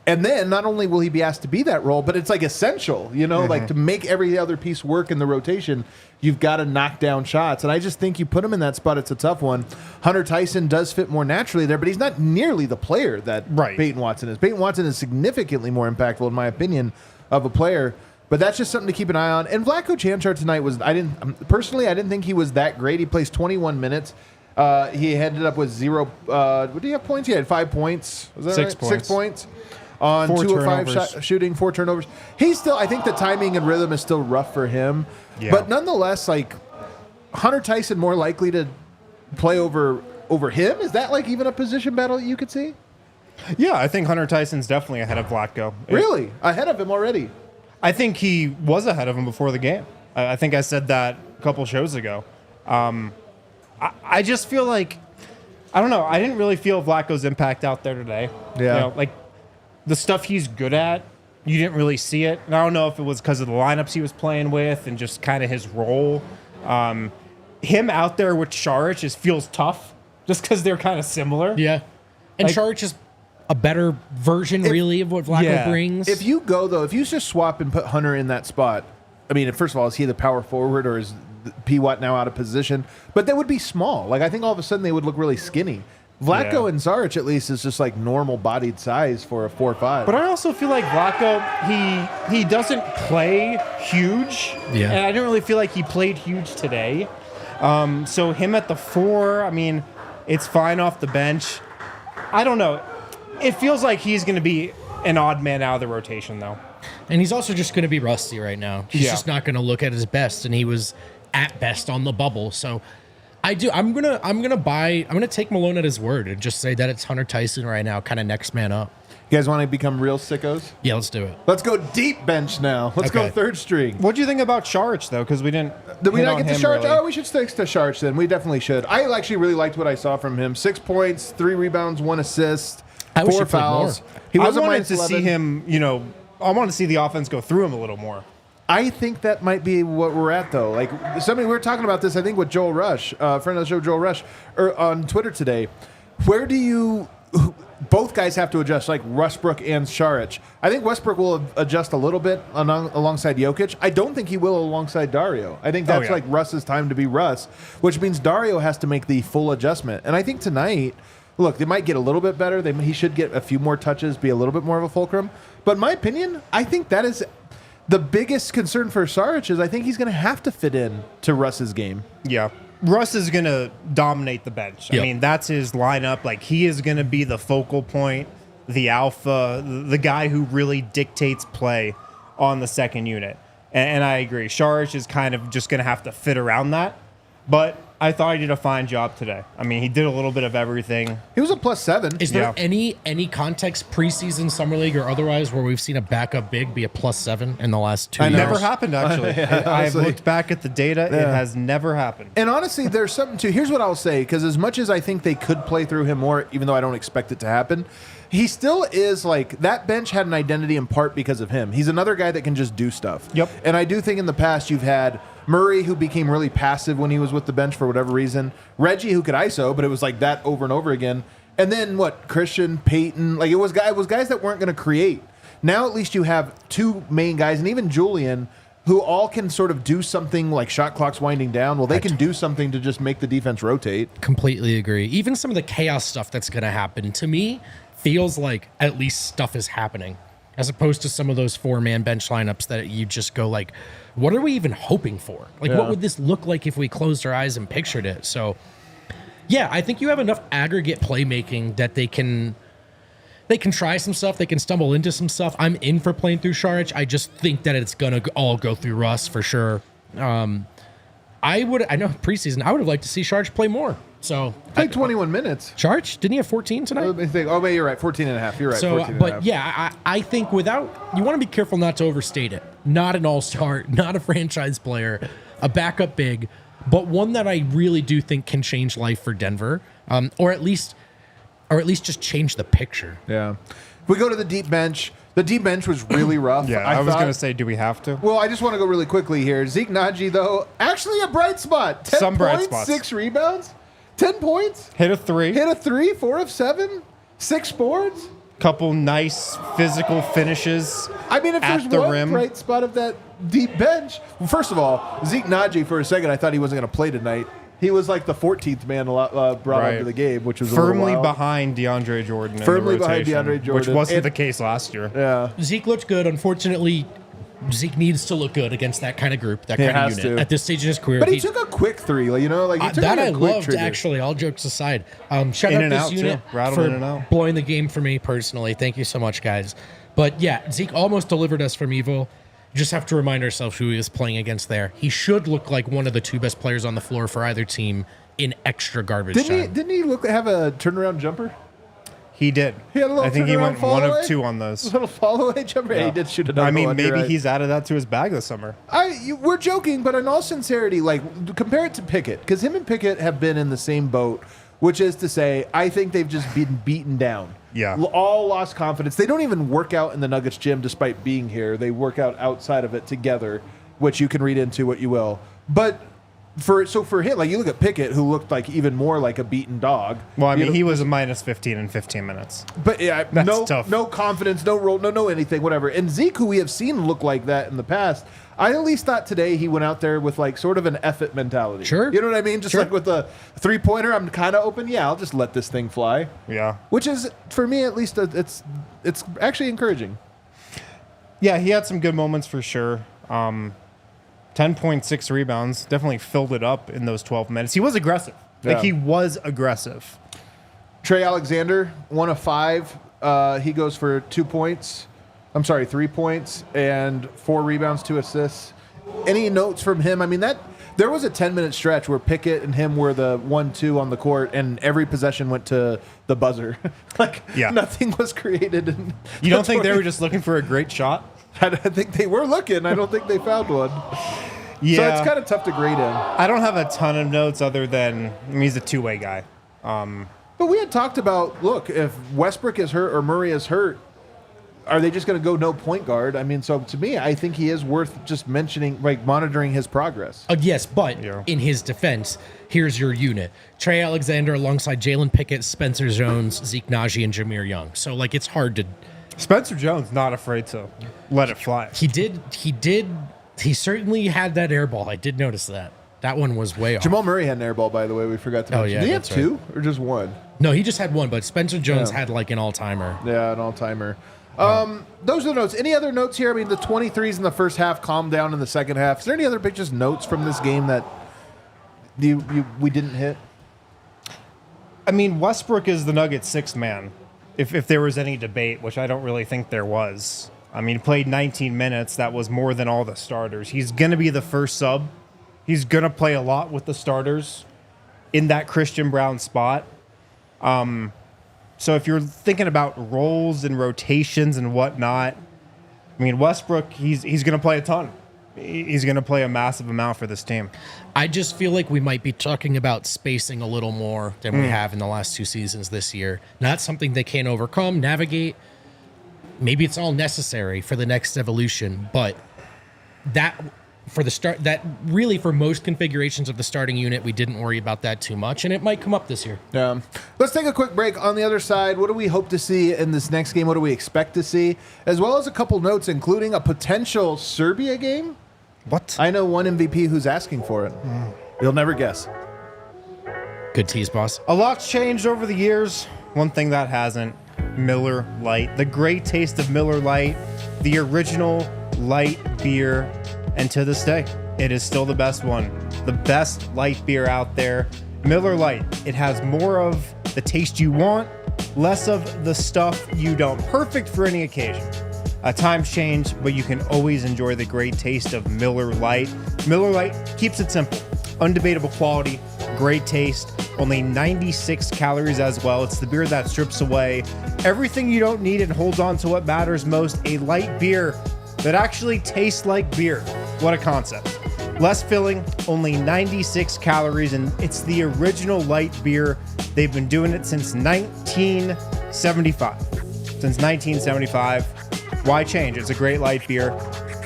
And then not only will he be asked to be that role, but it's like essential, like to make every other piece work in the rotation, you've got to knock down shots. And I just think you put him in that spot, it's a tough one. Hunter Tyson does fit more naturally there, but he's not nearly the player that Peyton Watson is. Peyton Watson is significantly more impactful, in my opinion, of a player. But that's just something to keep an eye on. And Vlatko Cancar tonight I didn't think he was that great. He plays 21 minutes. He ended up with zero. What did he have points? He had 5 points. Was that 6 right? points. 6 points on 4 2 of 5 turnovers. shooting, 4 turnovers. He's still. I think the timing and rhythm is still rough for him. Yeah. But nonetheless, like Hunter Tyson more likely to play over him. Is that like even a position battle that you could see? Yeah, I think Hunter Tyson's definitely ahead of Vlatko. Really, ahead of him already. I think he was ahead of him before the game. I think I said that a couple shows ago. I just feel like, I don't know, I didn't really feel Vlatko's impact out there today. Yeah. Like the stuff he's good at, you didn't really see it. And I don't know if it was because of the lineups he was playing with and just kind of his role. Him out there with Saric feels tough just because they're kind of similar. Yeah. And Like- Saric is a better version, really, of what Vlatko brings. If you just swap and put Hunter in that spot, I mean, first of all, is he the power forward or is P. Watt now out of position? But they would be small. Like, I think all of a sudden they would look really skinny. Vlatko and Saric, at least, is just like normal bodied size for a 4-5. But I also feel like Vlatko, he doesn't play huge. Yeah. And I didn't really feel like he played huge today. So him at the 4, I mean, it's fine off the bench. I don't know. It feels like he's going to be an odd man out of the rotation, though. And he's also just going to be rusty right now. He's just not going to look at his best, and he was at best on the bubble. So I do. I'm gonna take Malone at his word and just say that it's Hunter Tyson right now, kind of next man up. You guys want to become real sickos? Yeah, let's do it. Let's go deep bench now. Let's go Okay. third string. What do you think about Saric, though? Because we didn't. Did we hit not on get to him Saric? really. Oh, we should stick to Saric then. We definitely should. I actually really liked what I saw from him. 6 points, 3 rebounds, 1 assist, I wish 4 he played fouls. more. He I was a wanted minus to 11. see him, I want to see the offense go through him a little more. I think that might be what we're at, though. Like, we were talking about this, I think, with Joel Rush, friend of the show, Joel Rush, on Twitter today. Where do you... Both guys have to adjust, like Westbrook and Saric. I think Westbrook will adjust a little bit alongside Jokic. I don't think he will alongside Dario. I think that's like Russ's time to be Russ, which means Dario has to make the full adjustment. And I think tonight, look, they might get a little bit better. He should get a few more touches, be a little bit more of a fulcrum. But in my opinion, I think that is the biggest concern for Saric is I think he's going to have to fit in to Russ's game. Yeah. Russ is going to dominate the bench. Yep. I mean, that's his lineup. Like, he is going to be the focal point, the alpha, the guy who really dictates play on the second unit. And I agree. Saric is kind of just going to have to fit around that. But I thought he did a fine job today. I mean, he did a little bit of everything. He was a +7. Is there any context, preseason, summer league, or otherwise, where we've seen a backup big be a +7 in the last 2 years? Never happened, actually. I've honestly. looked back at the data. It has never happened. And honestly, there's something to. Here's what I'll say, because as much as I think they could play through him more, even though I don't expect it to happen, he still is like that bench had an identity in part because of him. He's another guy that can just do stuff. Yep. And I do think in the past you've had Murray, who became really passive when he was with the bench for whatever reason. Reggie, who could ISO, but it was like that over and over again. And then Christian, Peyton, like it was guys that weren't going to create. Now at least you have 2 main guys, and even Julian, who all can sort of do something like shot clocks winding down. Well, they can do something to just make the defense rotate. Completely agree. Even some of the chaos stuff that's going to happen, to me, feels like at least stuff is happening, as opposed to some of those 4-man bench lineups that you just go like, what are we even hoping for? Like, what would this look like if we closed our eyes and pictured it? So, yeah, I think you have enough aggregate playmaking that they can try some stuff. They can stumble into some stuff. I'm in for playing through Saric. I just think that it's going to all go through Russ for sure. I know preseason, I would have liked to see Saric play more. So Played 21 minutes. Saric, didn't he have 14 tonight? Let me think. Oh, wait, you're right. 14 and a half. You're right. So, 14 and a half. but yeah, I think you want to be careful not to overstate it. Not an all-star, not a franchise player, a backup big, but one that I really do think can change life for Denver, or at least just change the picture. Yeah. If we go to the deep bench, the deep bench was really rough. Yeah, I was going to say, do we have to? Well, I just want to go really quickly here. Zeke Naji, though, actually a bright spot. 10 Some bright points, spots. 6 rebounds, 10 points, Hit a 3. hit a 3, 4 of 7, 6 boards. Couple nice physical finishes. I mean, if at there's the one rim. bright spot of that deep bench, well, first of all, Zeke Naji, for a second, I thought he wasn't going to play tonight. He was like the 14th man brought Right. onto the game, which was Firmly a little wild. behind DeAndre Jordan. Firmly in the behind rotation, DeAndre Jordan. Which wasn't And- the case last year. Yeah. Zeke looked good. Unfortunately, Zeke needs to look good against that kind of group, that He kind of has unit to. at this stage in his career. But he took a quick 3, like, he took That like I a quick loved, trigger. actually. All jokes aside, shout In out and this out, too. unit Rattled for in and out. blowing the game for me personally. Thank you so much, guys. But yeah, Zeke almost delivered us from evil. Just have to remind ourselves who he is playing against there. He should look like one of the 2 best players on the floor for either team in extra garbage time. Didn't he have a turnaround jumper? He did. He had a little I think he turnaround went 1 follow-away? of 2 on A those. little follow-away jumper? Yeah, he did shoot another I mean, one, you're maybe right. he's added that to his bag this summer. We're joking, but in all sincerity, like, compare it to Pickett, because him and Pickett have been in the same boat, which is to say, I think they've just been beaten down. Yeah. All lost confidence. They don't even work out in the Nuggets gym despite being here. They work out outside of it together, which you can read into what you will. But for him, like, you look at Pickett, who looked like even more like a beaten dog. Well, I You mean, know, he was a minus 15 in 15 minutes. But yeah, That's tough. no confidence, no role, no anything, whatever. And Zeke, who we have seen look like that in the past, I at least thought today he went out there with like sort of an effort mentality. Sure. You know what I mean? Just Sure. like with the 3-pointer, I'm kind of open. Yeah, I'll just let this thing fly. Yeah. Which is, for me at least, it's actually encouraging. Yeah, he had some good moments for sure. 10.6 rebounds. Definitely filled it up in those 12 minutes. He was aggressive. Like, Yeah. he was aggressive. Trey Alexander, 1 of 5. He goes for 2 points. I'm sorry, 3 points and 4 rebounds, 2 assists. Any notes from him? I mean, that There was a 10-minute stretch where Pickett and him were the 1-2 on the court, and every possession went to the buzzer. Nothing was created. You don't think they were just looking for a great shot? I think they were looking. I don't think they found one. Yeah. So it's kind of tough to grade him. I don't have a ton of notes other than he's a two-way guy. But we had talked about, look, if Westbrook is hurt or Murray is hurt, are they just going to go no point guard? I mean, so to me, I think he is worth just mentioning, monitoring his progress. Yes, but in his defense, here's your unit. Trey Alexander alongside Jalen Pickett, Spencer Jones, Zeke Naji, and Jameer Young. So, it's hard to... Spencer Jones not afraid to let it fly. He certainly had that air ball. I did notice that. That one was way off. Jamal Murray had an air ball, by the way. We forgot to mention. Yeah, did he have two or just one? No, he just had one, but Spencer Jones had an all-timer. Yeah, an all-timer. Those are the notes. Any other notes here? I mean, the 23s in the first half calmed down in the second half. Is there any other big just notes from this game that we didn't hit? I mean, Westbrook is the Nuggets' sixth man, if there was any debate, which I don't really think there was. I mean, he played 19 minutes. That was more than all the starters. He's going to be the first sub. He's going to play a lot with the starters in that Christian Brown spot. So if you're thinking about roles and rotations and whatnot, I mean, Westbrook, he's going to play a ton. He's going to play a massive amount for this team. I just feel like we might be talking about spacing a little more than we have in the last two seasons this year. Not something they can't overcome, navigate. Maybe it's all necessary for the next evolution, but that for most configurations of the starting unit, we didn't worry about that too much, and it might come up this year. Yeah. Let's take a quick break. On the other side, what do we hope to see in this next game? What do we expect to see? As well as a couple notes, including a potential Serbia game. What? I know one MVP who's asking for it. You'll never guess. Good tease, boss. A lot's changed over the years. One thing that hasn't, Miller Lite. The great taste of Miller Lite, the original light beer. And to this day, it is still the best one. The best light beer out there. Miller Lite. It has more of the taste you want, less of the stuff you don't. Perfect for any occasion. Times change, but you can always enjoy the great taste of Miller Lite. Miller Lite keeps it simple. Undebatable quality, great taste, only 96 calories as well. It's the beer that strips away everything you don't need and holds on to what matters most. A light beer that actually tastes like beer. What a concept. Less filling, only 96 calories, and it's the original light beer. They've been doing it since 1975. Since 1975. Why change? It's a great light beer.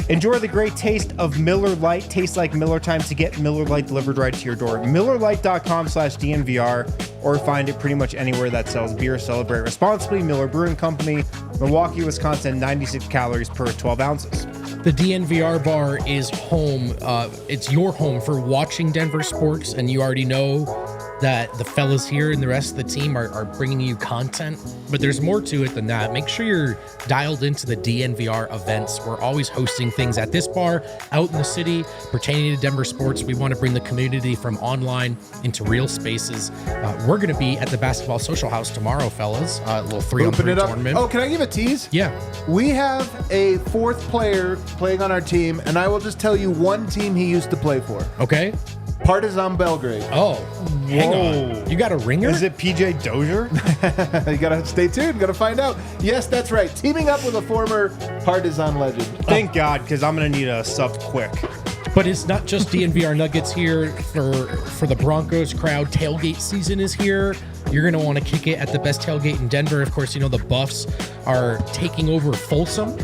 Enjoy the great taste of Miller Lite. Tastes like Miller time to get Miller Lite delivered right to your door. MillerLite.com/DNVR or find it pretty much anywhere that sells beer. Celebrate responsibly. Miller Brewing Company, Milwaukee, Wisconsin, 96 calories per 12 ounces. The DNVR Bar is home. It's your home for watching Denver sports, and you already know that the fellas here and the rest of the team are bringing you content, but there's more to it than that. Make sure you're dialed into the DNVR events. We're always hosting things at this bar, out in the city, pertaining to Denver sports. We want to bring the community from online into real spaces. We're going to be at the Basketball Social House tomorrow, fellas. A little 3-on-3 tournament. Oh, can I give a tease? Yeah. We have a fourth player playing on our team, and I will just tell you one team he used to play for. Okay. Partizan Belgrade. Oh, hang on. You got a ringer? Is it PJ Dozier? You gotta stay tuned. Gotta find out. Yes, that's right. Teaming up with a former Partizan legend. Thank God, because I'm going to need a sub quick. But it's not just DNVR Nuggets here for the Broncos crowd. Tailgate season is here. You're going to want to kick it at the best tailgate in Denver. Of course, you know the Buffs are taking over Folsom,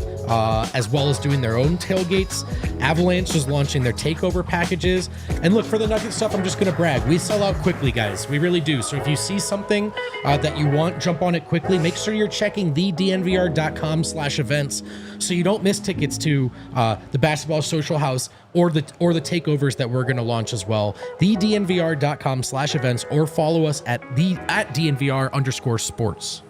as well as doing their own tailgates. Avalanche is launching their takeover packages. And look, for the Nuggets stuff, I'm just going to brag. We sell out quickly, guys. We really do. So if you see something that you want, jump on it quickly. Make sure you're checking thednvr.com/events so you don't miss tickets to the Basketball Social House or the takeovers that we're going to launch as well. thednvr.com/events or follow us at DNVR_sports.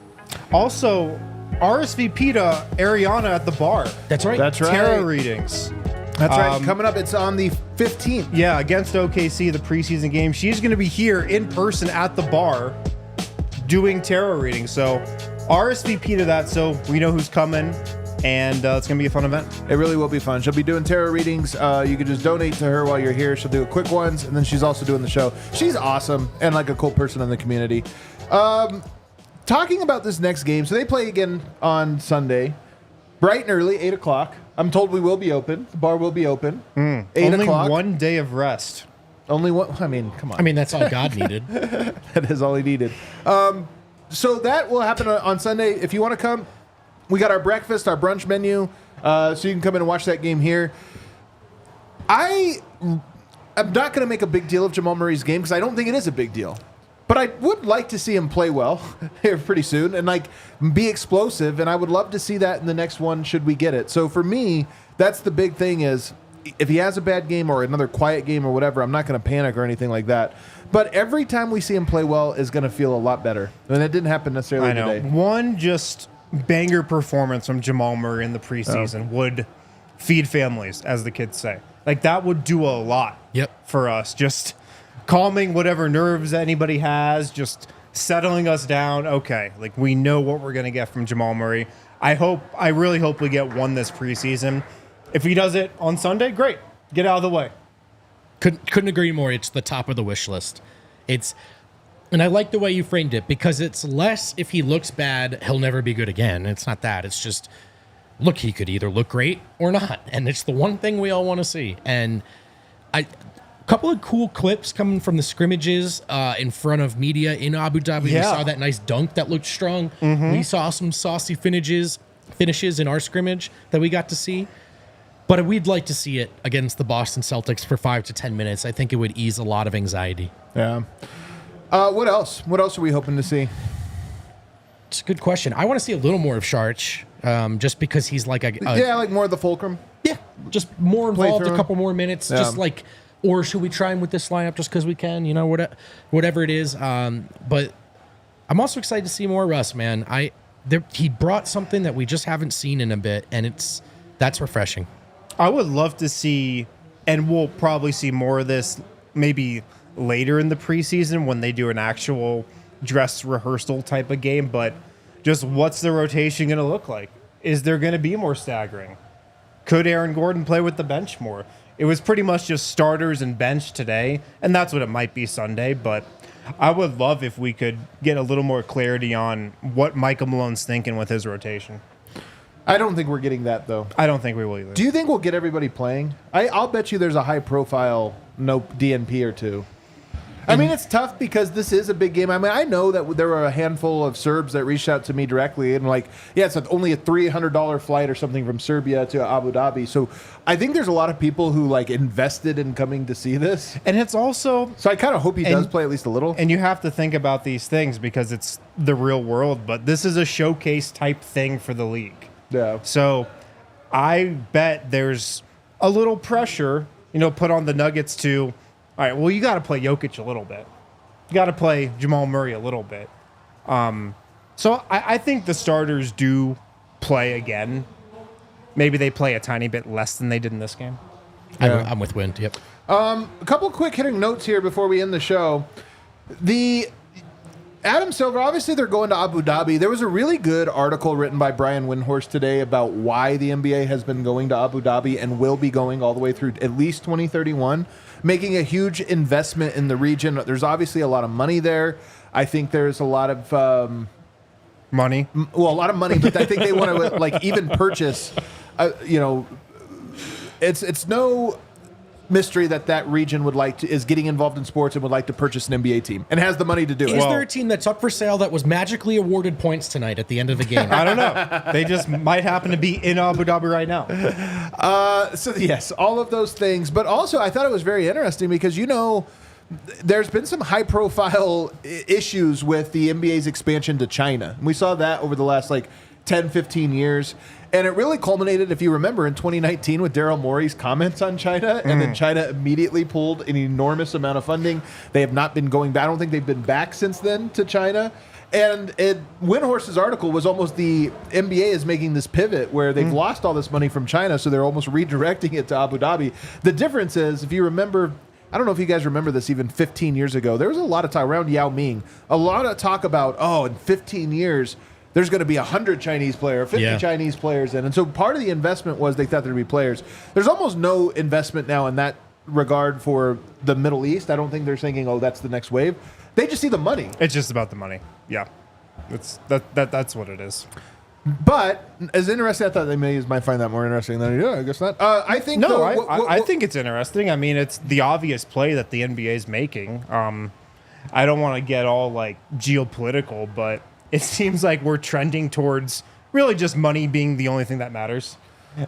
Also, RSVP to Ariana at the bar. That's right. That's right. Tarot readings. That's right. Coming up, it's on the 15th. Yeah, against OKC, the preseason game. She's going to be here in person at the bar doing tarot readings. So RSVP to that so we know who's coming. and it's going to be a fun event. It really will be fun. She'll be doing tarot readings. You can just donate to her while you're here. She'll do quick ones, and then she's also doing the show. She's awesome and like a cool person in the community. Talking about this next game, so they play again on Sunday, bright and early, 8 o'clock. I'm told we will be open. The bar will be open. 8 Only o'clock. one day of rest. Only one. I mean, come on. I mean, that's all God needed. That is all he needed. So that will happen on Sunday. If you want to come, we got our breakfast, our brunch menu, so you can come in and watch that game here. I am not going to make a big deal of Jamal Murray's game because I don't think it is a big deal. But I would like to see him play well here pretty soon and like be explosive. And I would love to see that in the next one should we get it. So for me, that's the big thing is if he has a bad game or another quiet game or whatever, I'm not going to panic or anything like that. But every time we see him play well is going to feel a lot better. And it didn't happen necessarily I know. today. One just banger performance from Jamal Murray in the preseason would feed families, as the kids say. Like that would do a lot for us. Just calming whatever nerves anybody has, just settling us down. Okay, like we know what we're going to get from Jamal Murray. I really hope we get one this preseason. If he does it on Sunday, great. Get out of the way. Couldn't agree more. It's the top of the wish list. And I like the way you framed it because it's less if he looks bad, he'll never be good again. It's not that. It's just, look, he could either look great or not. And it's the one thing we all want to see. And a couple of cool clips coming from the scrimmages in front of media in Abu Dhabi. Yeah. We saw that nice dunk that looked strong. We saw some saucy finishes in our scrimmage that we got to see. But we'd like to see it against the Boston Celtics for 5 to 10 minutes. I think it would ease a lot of anxiety. Yeah. What else? What else are we hoping to see? It's a good question. I want to see a little more of Saric, just because he's like like more of the fulcrum. Yeah, just more involved, through a couple more minutes, just like, or should we try him with this lineup just because we can? You know, whatever it is. But I'm also excited to see more Russ, man. He brought something that we just haven't seen in a bit, and that's refreshing. I would love to see, and we'll probably see more of this maybe later in the preseason when they do an actual dress rehearsal type of game, but just what's the rotation going to look like? Is there going to be more staggering? Could Aaron Gordon play with the bench more? It was pretty much just starters and bench today, and that's what it might be Sunday, but I would love if we could get a little more clarity on what Michael Malone's thinking with his rotation. I don't think we're getting that, though. I don't think we will either. Do you think we'll get everybody playing? I'll bet you there's a high-profile DNP or two. I mean, it's tough because this is a big game. I mean, I know that there were a handful of Serbs that reached out to me directly and like, yeah, it's only a $300 flight or something from Serbia to Abu Dhabi. So I think there's a lot of people who like invested in coming to see this. And it's also... So I kind of hope he does play at least a little. And you have to think about these things because it's the real world, but this is a showcase type thing for the league. Yeah. So I bet there's a little pressure, put on the Nuggets to... All right, well, you got to play Jokic a little bit. You got to play Jamal Murray a little bit. So I think the starters do play again. Maybe they play a tiny bit less than they did in this game. Yeah. I'm with Wind, yep. A couple quick hitting notes here before we end the show. The Adam Silver, obviously they're going to Abu Dhabi. There was a really good article written by Brian Windhorst today about why the NBA has been going to Abu Dhabi and will be going all the way through at least 2031. Making a huge investment in the region. There's obviously a lot of money there. I think there's a lot of money. Well, a lot of money, but I think they want to like even purchase. It's no mystery that region is getting involved in sports and would like to purchase an NBA team and has the money to do it. Is there a team that's up for sale that was magically awarded points tonight at the end of the game? I don't know. They just might happen to be in Abu Dhabi right now. So yes, all of those things. But also I thought it was very interesting because, there's been some high profile issues with the NBA's expansion to China. We saw that over the last 10, 15 years. And it really culminated, if you remember, in 2019 with Daryl Morey's comments on China. And then China immediately pulled an enormous amount of funding. They have not been going back. I don't think they've been back since then to China. And Windhorst's article was almost the NBA is making this pivot where they've lost all this money from China, so they're almost redirecting it to Abu Dhabi. The difference is, if you remember, I don't know if you guys remember this even 15 years ago, there was a lot of talk around Yao Ming, a lot of talk about, in 15 years, there's going to be 100 Chinese players, 50 Chinese players in. And so part of the investment was they thought there'd be players. There's almost no investment now in that regard for the Middle East. I don't think they're thinking, oh, that's the next wave. They just see the money. It's just about the money. Yeah. That's what it is. But as interesting, I thought they might find that more interesting than I guess not. I think no, I think it's interesting. I mean, it's the obvious play that the NBA is making. I don't want to get all like geopolitical, but it seems like we're trending towards really just money being the only thing that matters.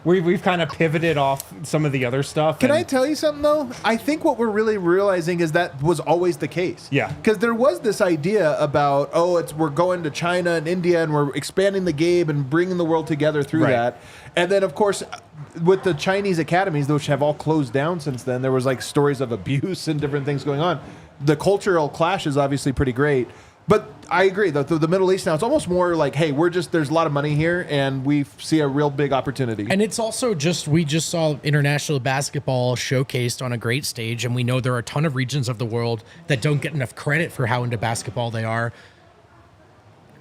We've kind of pivoted off some of the other stuff. Can I tell you something, though? I think what we're really realizing is that was always the case. Yeah. Because there was this idea about, we're going to China and India and we're expanding the game and bringing the world together through that. And then, of course, with the Chinese academies, which have all closed down since then, there was like stories of abuse and different things going on. The cultural clash is obviously pretty great. But I agree, the Middle East now, it's almost more like, hey, there's a lot of money here, and we see a real big opportunity. And it's also we just saw international basketball showcased on a great stage, and we know there are a ton of regions of the world that don't get enough credit for how into basketball they are.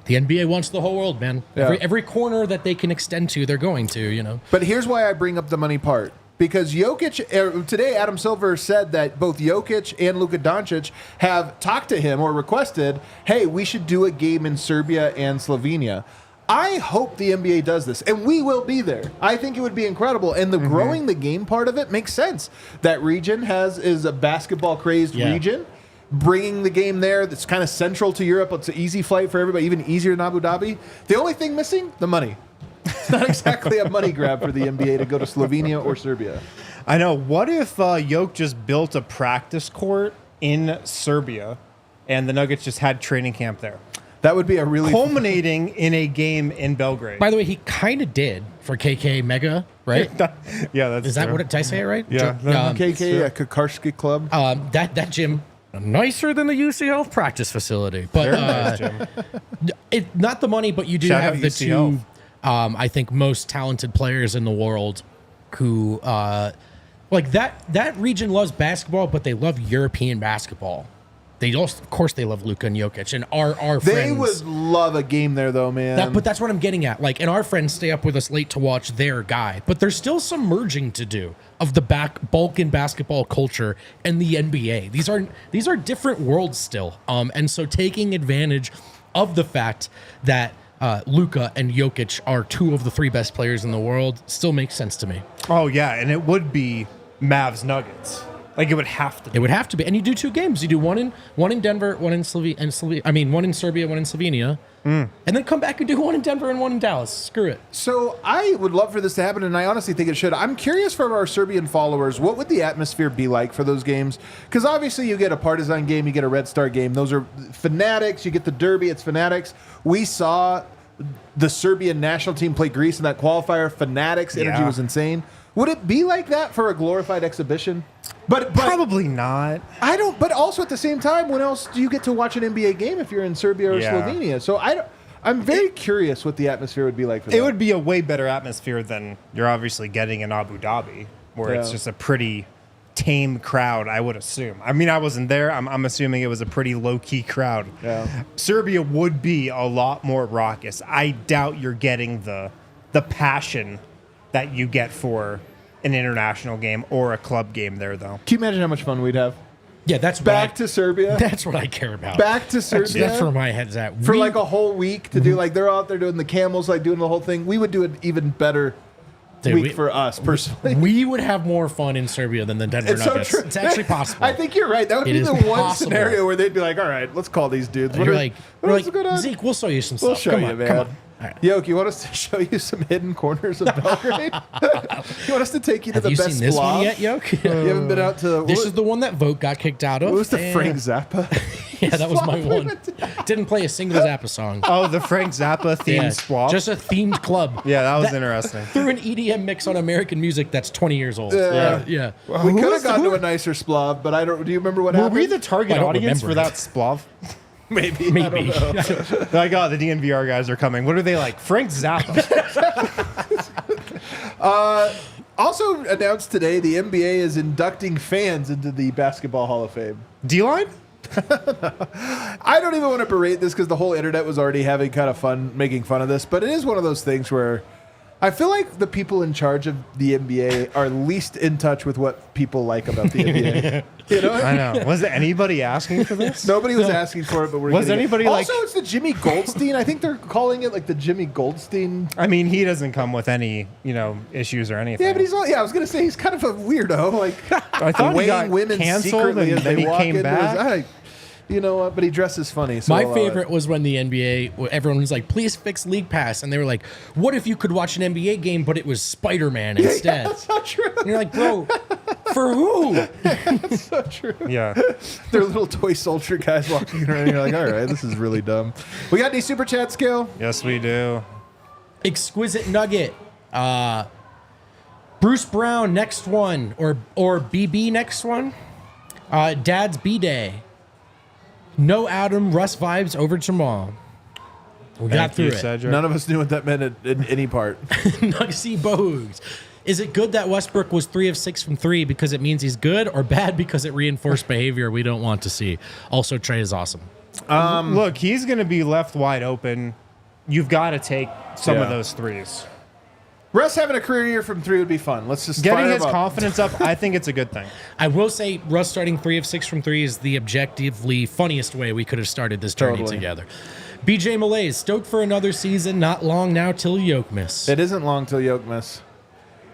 The NBA wants the whole world, man. Yeah. Every corner that they can extend to, they're going to, you know. But here's why I bring up the money part. Because Jokic, today Adam Silver said that both Jokic and Luka Doncic have talked to him or requested, hey, we should do a game in Serbia and Slovenia. I hope the NBA does this, and we will be there. I think it would be incredible. And the growing the game part of it makes sense. That region is a basketball-crazed region. Bringing the game there that's kind of central to Europe. It's an easy flight for everybody, even easier than Abu Dhabi. The only thing missing, the money. It's not exactly a money grab for the NBA to go to Slovenia or Serbia. I know. What if Jokic just built a practice court in Serbia and the Nuggets just had training camp there? That would be a really... culminating in a game in Belgrade. By the way, he kind of did for KK Mega, right? Yeah, that's Is that true. what did I say it right? Yeah. KK, Kakarski Club. That gym, nicer than the UCHealth practice facility. But Nice gym. not the money, but you do Shout have out the UCHealth. two... I think most talented players in the world who like that region loves basketball, but they love European basketball. They also, of course, they love Luka and Jokic, and our friends. They would love a game there, though, man. But that's what I'm getting at. Like, and our friends stay up with us late to watch their guy. But there's still some merging to do of the Balkan basketball culture and the NBA. These are different worlds still. And so taking advantage of the fact that Luka and Jokic are two of the three best players in the world still makes sense to me. Oh, yeah, and it would be Mavs Nuggets. Like, it would have to be. It would have to be. And you do two games. You do one in Denver, one in Serbia, one in Slovenia. And then come back and do one in Denver and one in Dallas. Screw it. So I would love for this to happen, and I honestly think it should. I'm curious from our Serbian followers, what would the atmosphere be like for those games? Because obviously you get a Partizan game, you get a Red Star game. Those are fanatics. You get the Derby, it's fanatics. We saw the Serbian national team play Greece in that qualifier. Fanatics. Energy was insane. Would it be like that for a glorified exhibition? But probably not. I don't. But also at the same time, when else do you get to watch an NBA game if you're in Serbia or Slovenia? So I'm very curious what the atmosphere would be like for that. It would be a way better atmosphere than you're obviously getting in Abu Dhabi, where it's just a pretty tame crowd, I would assume. I mean, I wasn't there. I'm assuming it was a pretty low-key crowd. Yeah. Serbia would be a lot more raucous. I doubt you're getting the passion that you get for an international game or a club game there, though. Can you imagine how much fun we'd have? Yeah, that's back to Serbia. That's what I care about. Back to Serbia. That's where my head's at. For like a whole week to do, like they're out there doing the camels, like doing the whole thing. We would do an even better week for us personally. We would have more fun in Serbia than the Denver Nuggets. So it's actually possible. I think you're right. That would be the one scenario where they'd be like, "All right, let's call these dudes." You're like, Zeke, we'll show you some We'll stuff. show Come you, on, man. come on. Right. Yoke, you want us to show you some hidden corners of Belgrade? You want us to take you to the best seen this splav? one yet, Yoke? You haven't been out to... This is the one that Vogt got kicked out of. What was the Frank Zappa? Yeah, that was my one. Didn't play a single Zappa song. Oh, the Frank Zappa themed swap? Just a themed club. Yeah, that was interesting. Threw an EDM mix on American music that's 20 years old. Yeah. Well, we could have gone to a nicer splav, but I don't... Do you remember what happened? Were we the target I don't audience for remember that splav? Maybe. I don't know. Like, oh, the DNVR guys are coming. What are they like? Frank Zappa. Also announced today, the NBA is inducting fans into the Basketball Hall of Fame. D-line? I don't even want to berate this because the whole internet was already having kind of fun making fun of this, but it is one of those things where I feel like the people in charge of the NBA are least in touch with what people like about the NBA. You know? I know. Was anybody asking for this? Nobody was asking for it, but we're Was getting anybody it. like- Also, it's the Jimmy Goldstein. I think they're calling it like the Jimmy Goldstein. I mean, he doesn't come with any, issues or anything. Yeah, but he's all, I was gonna say he's kind of a weirdo. Like I thought he weighing got women canceled secretly and as then they he walk came into back. his eye. You know what? But he dresses funny. So My I'll, favorite was when the NBA, everyone was like, please fix League Pass. And they were like, what if you could watch an NBA game, but it was Spider-Man instead? That's not true. And you're like, bro, for who? That's so true. Yeah. They're little toy soldier guys walking around. And you're like, all right, this is really dumb. We got any super chat skill? Yes, we do. Exquisite Nugget. Bruce Brown, next one. Or BB, next one. Dad's B-Day. No Adam, Russ vibes over Jamal. We got through it. Cedric. None of us knew what that meant in any part. Nugsy Bogues. Is it good that Westbrook was 3 of 6 from 3 because it means he's good, or bad because it reinforced behavior we don't want to see? Also, Trey is awesome. Look, he's going to be left wide open. You've got to take some of Yeah. those threes. Russ having a career year from 3 would be fun. Let's just Getting fire his him up. confidence up, I think it's a good thing. I will say Russ starting 3 of 6 from 3 is the objectively funniest way we could have started this journey Totally. together. BJ Malays, stoked for another season. Not long now till Yokemas. It isn't long till Yokemas.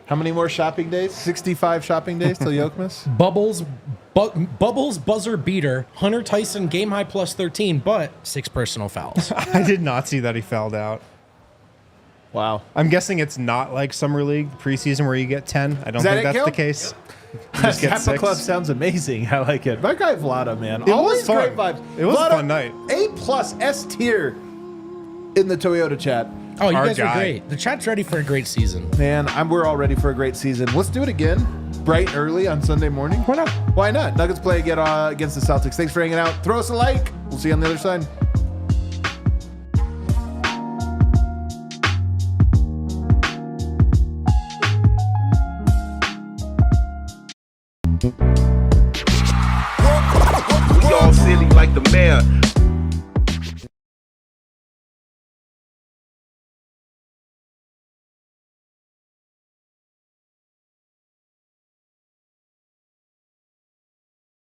How many more shopping days? 65 shopping days till Yokemas? Bubbles buzzer beater. Hunter Tyson game high plus 13, but 6 personal fouls. I did not see that he fouled out. Wow. I'm guessing it's not like Summer League preseason where you get 10. I don't that think it, that's Gil? the case. You just get Kappa 6. Club sounds amazing. I like it. My guy Vlada, man. It Always was fun. great vibes. It was a Vlada, fun night. A+ S tier in the Toyota chat. Oh, you Our guys are guy. great. The chat's ready for a great season. Man, we're all ready for a great season. Let's do it again. Bright and early on Sunday morning. Why not? Why not? Nuggets play against the Celtics. Thanks for hanging out. Throw us a like. We'll see you on the other side.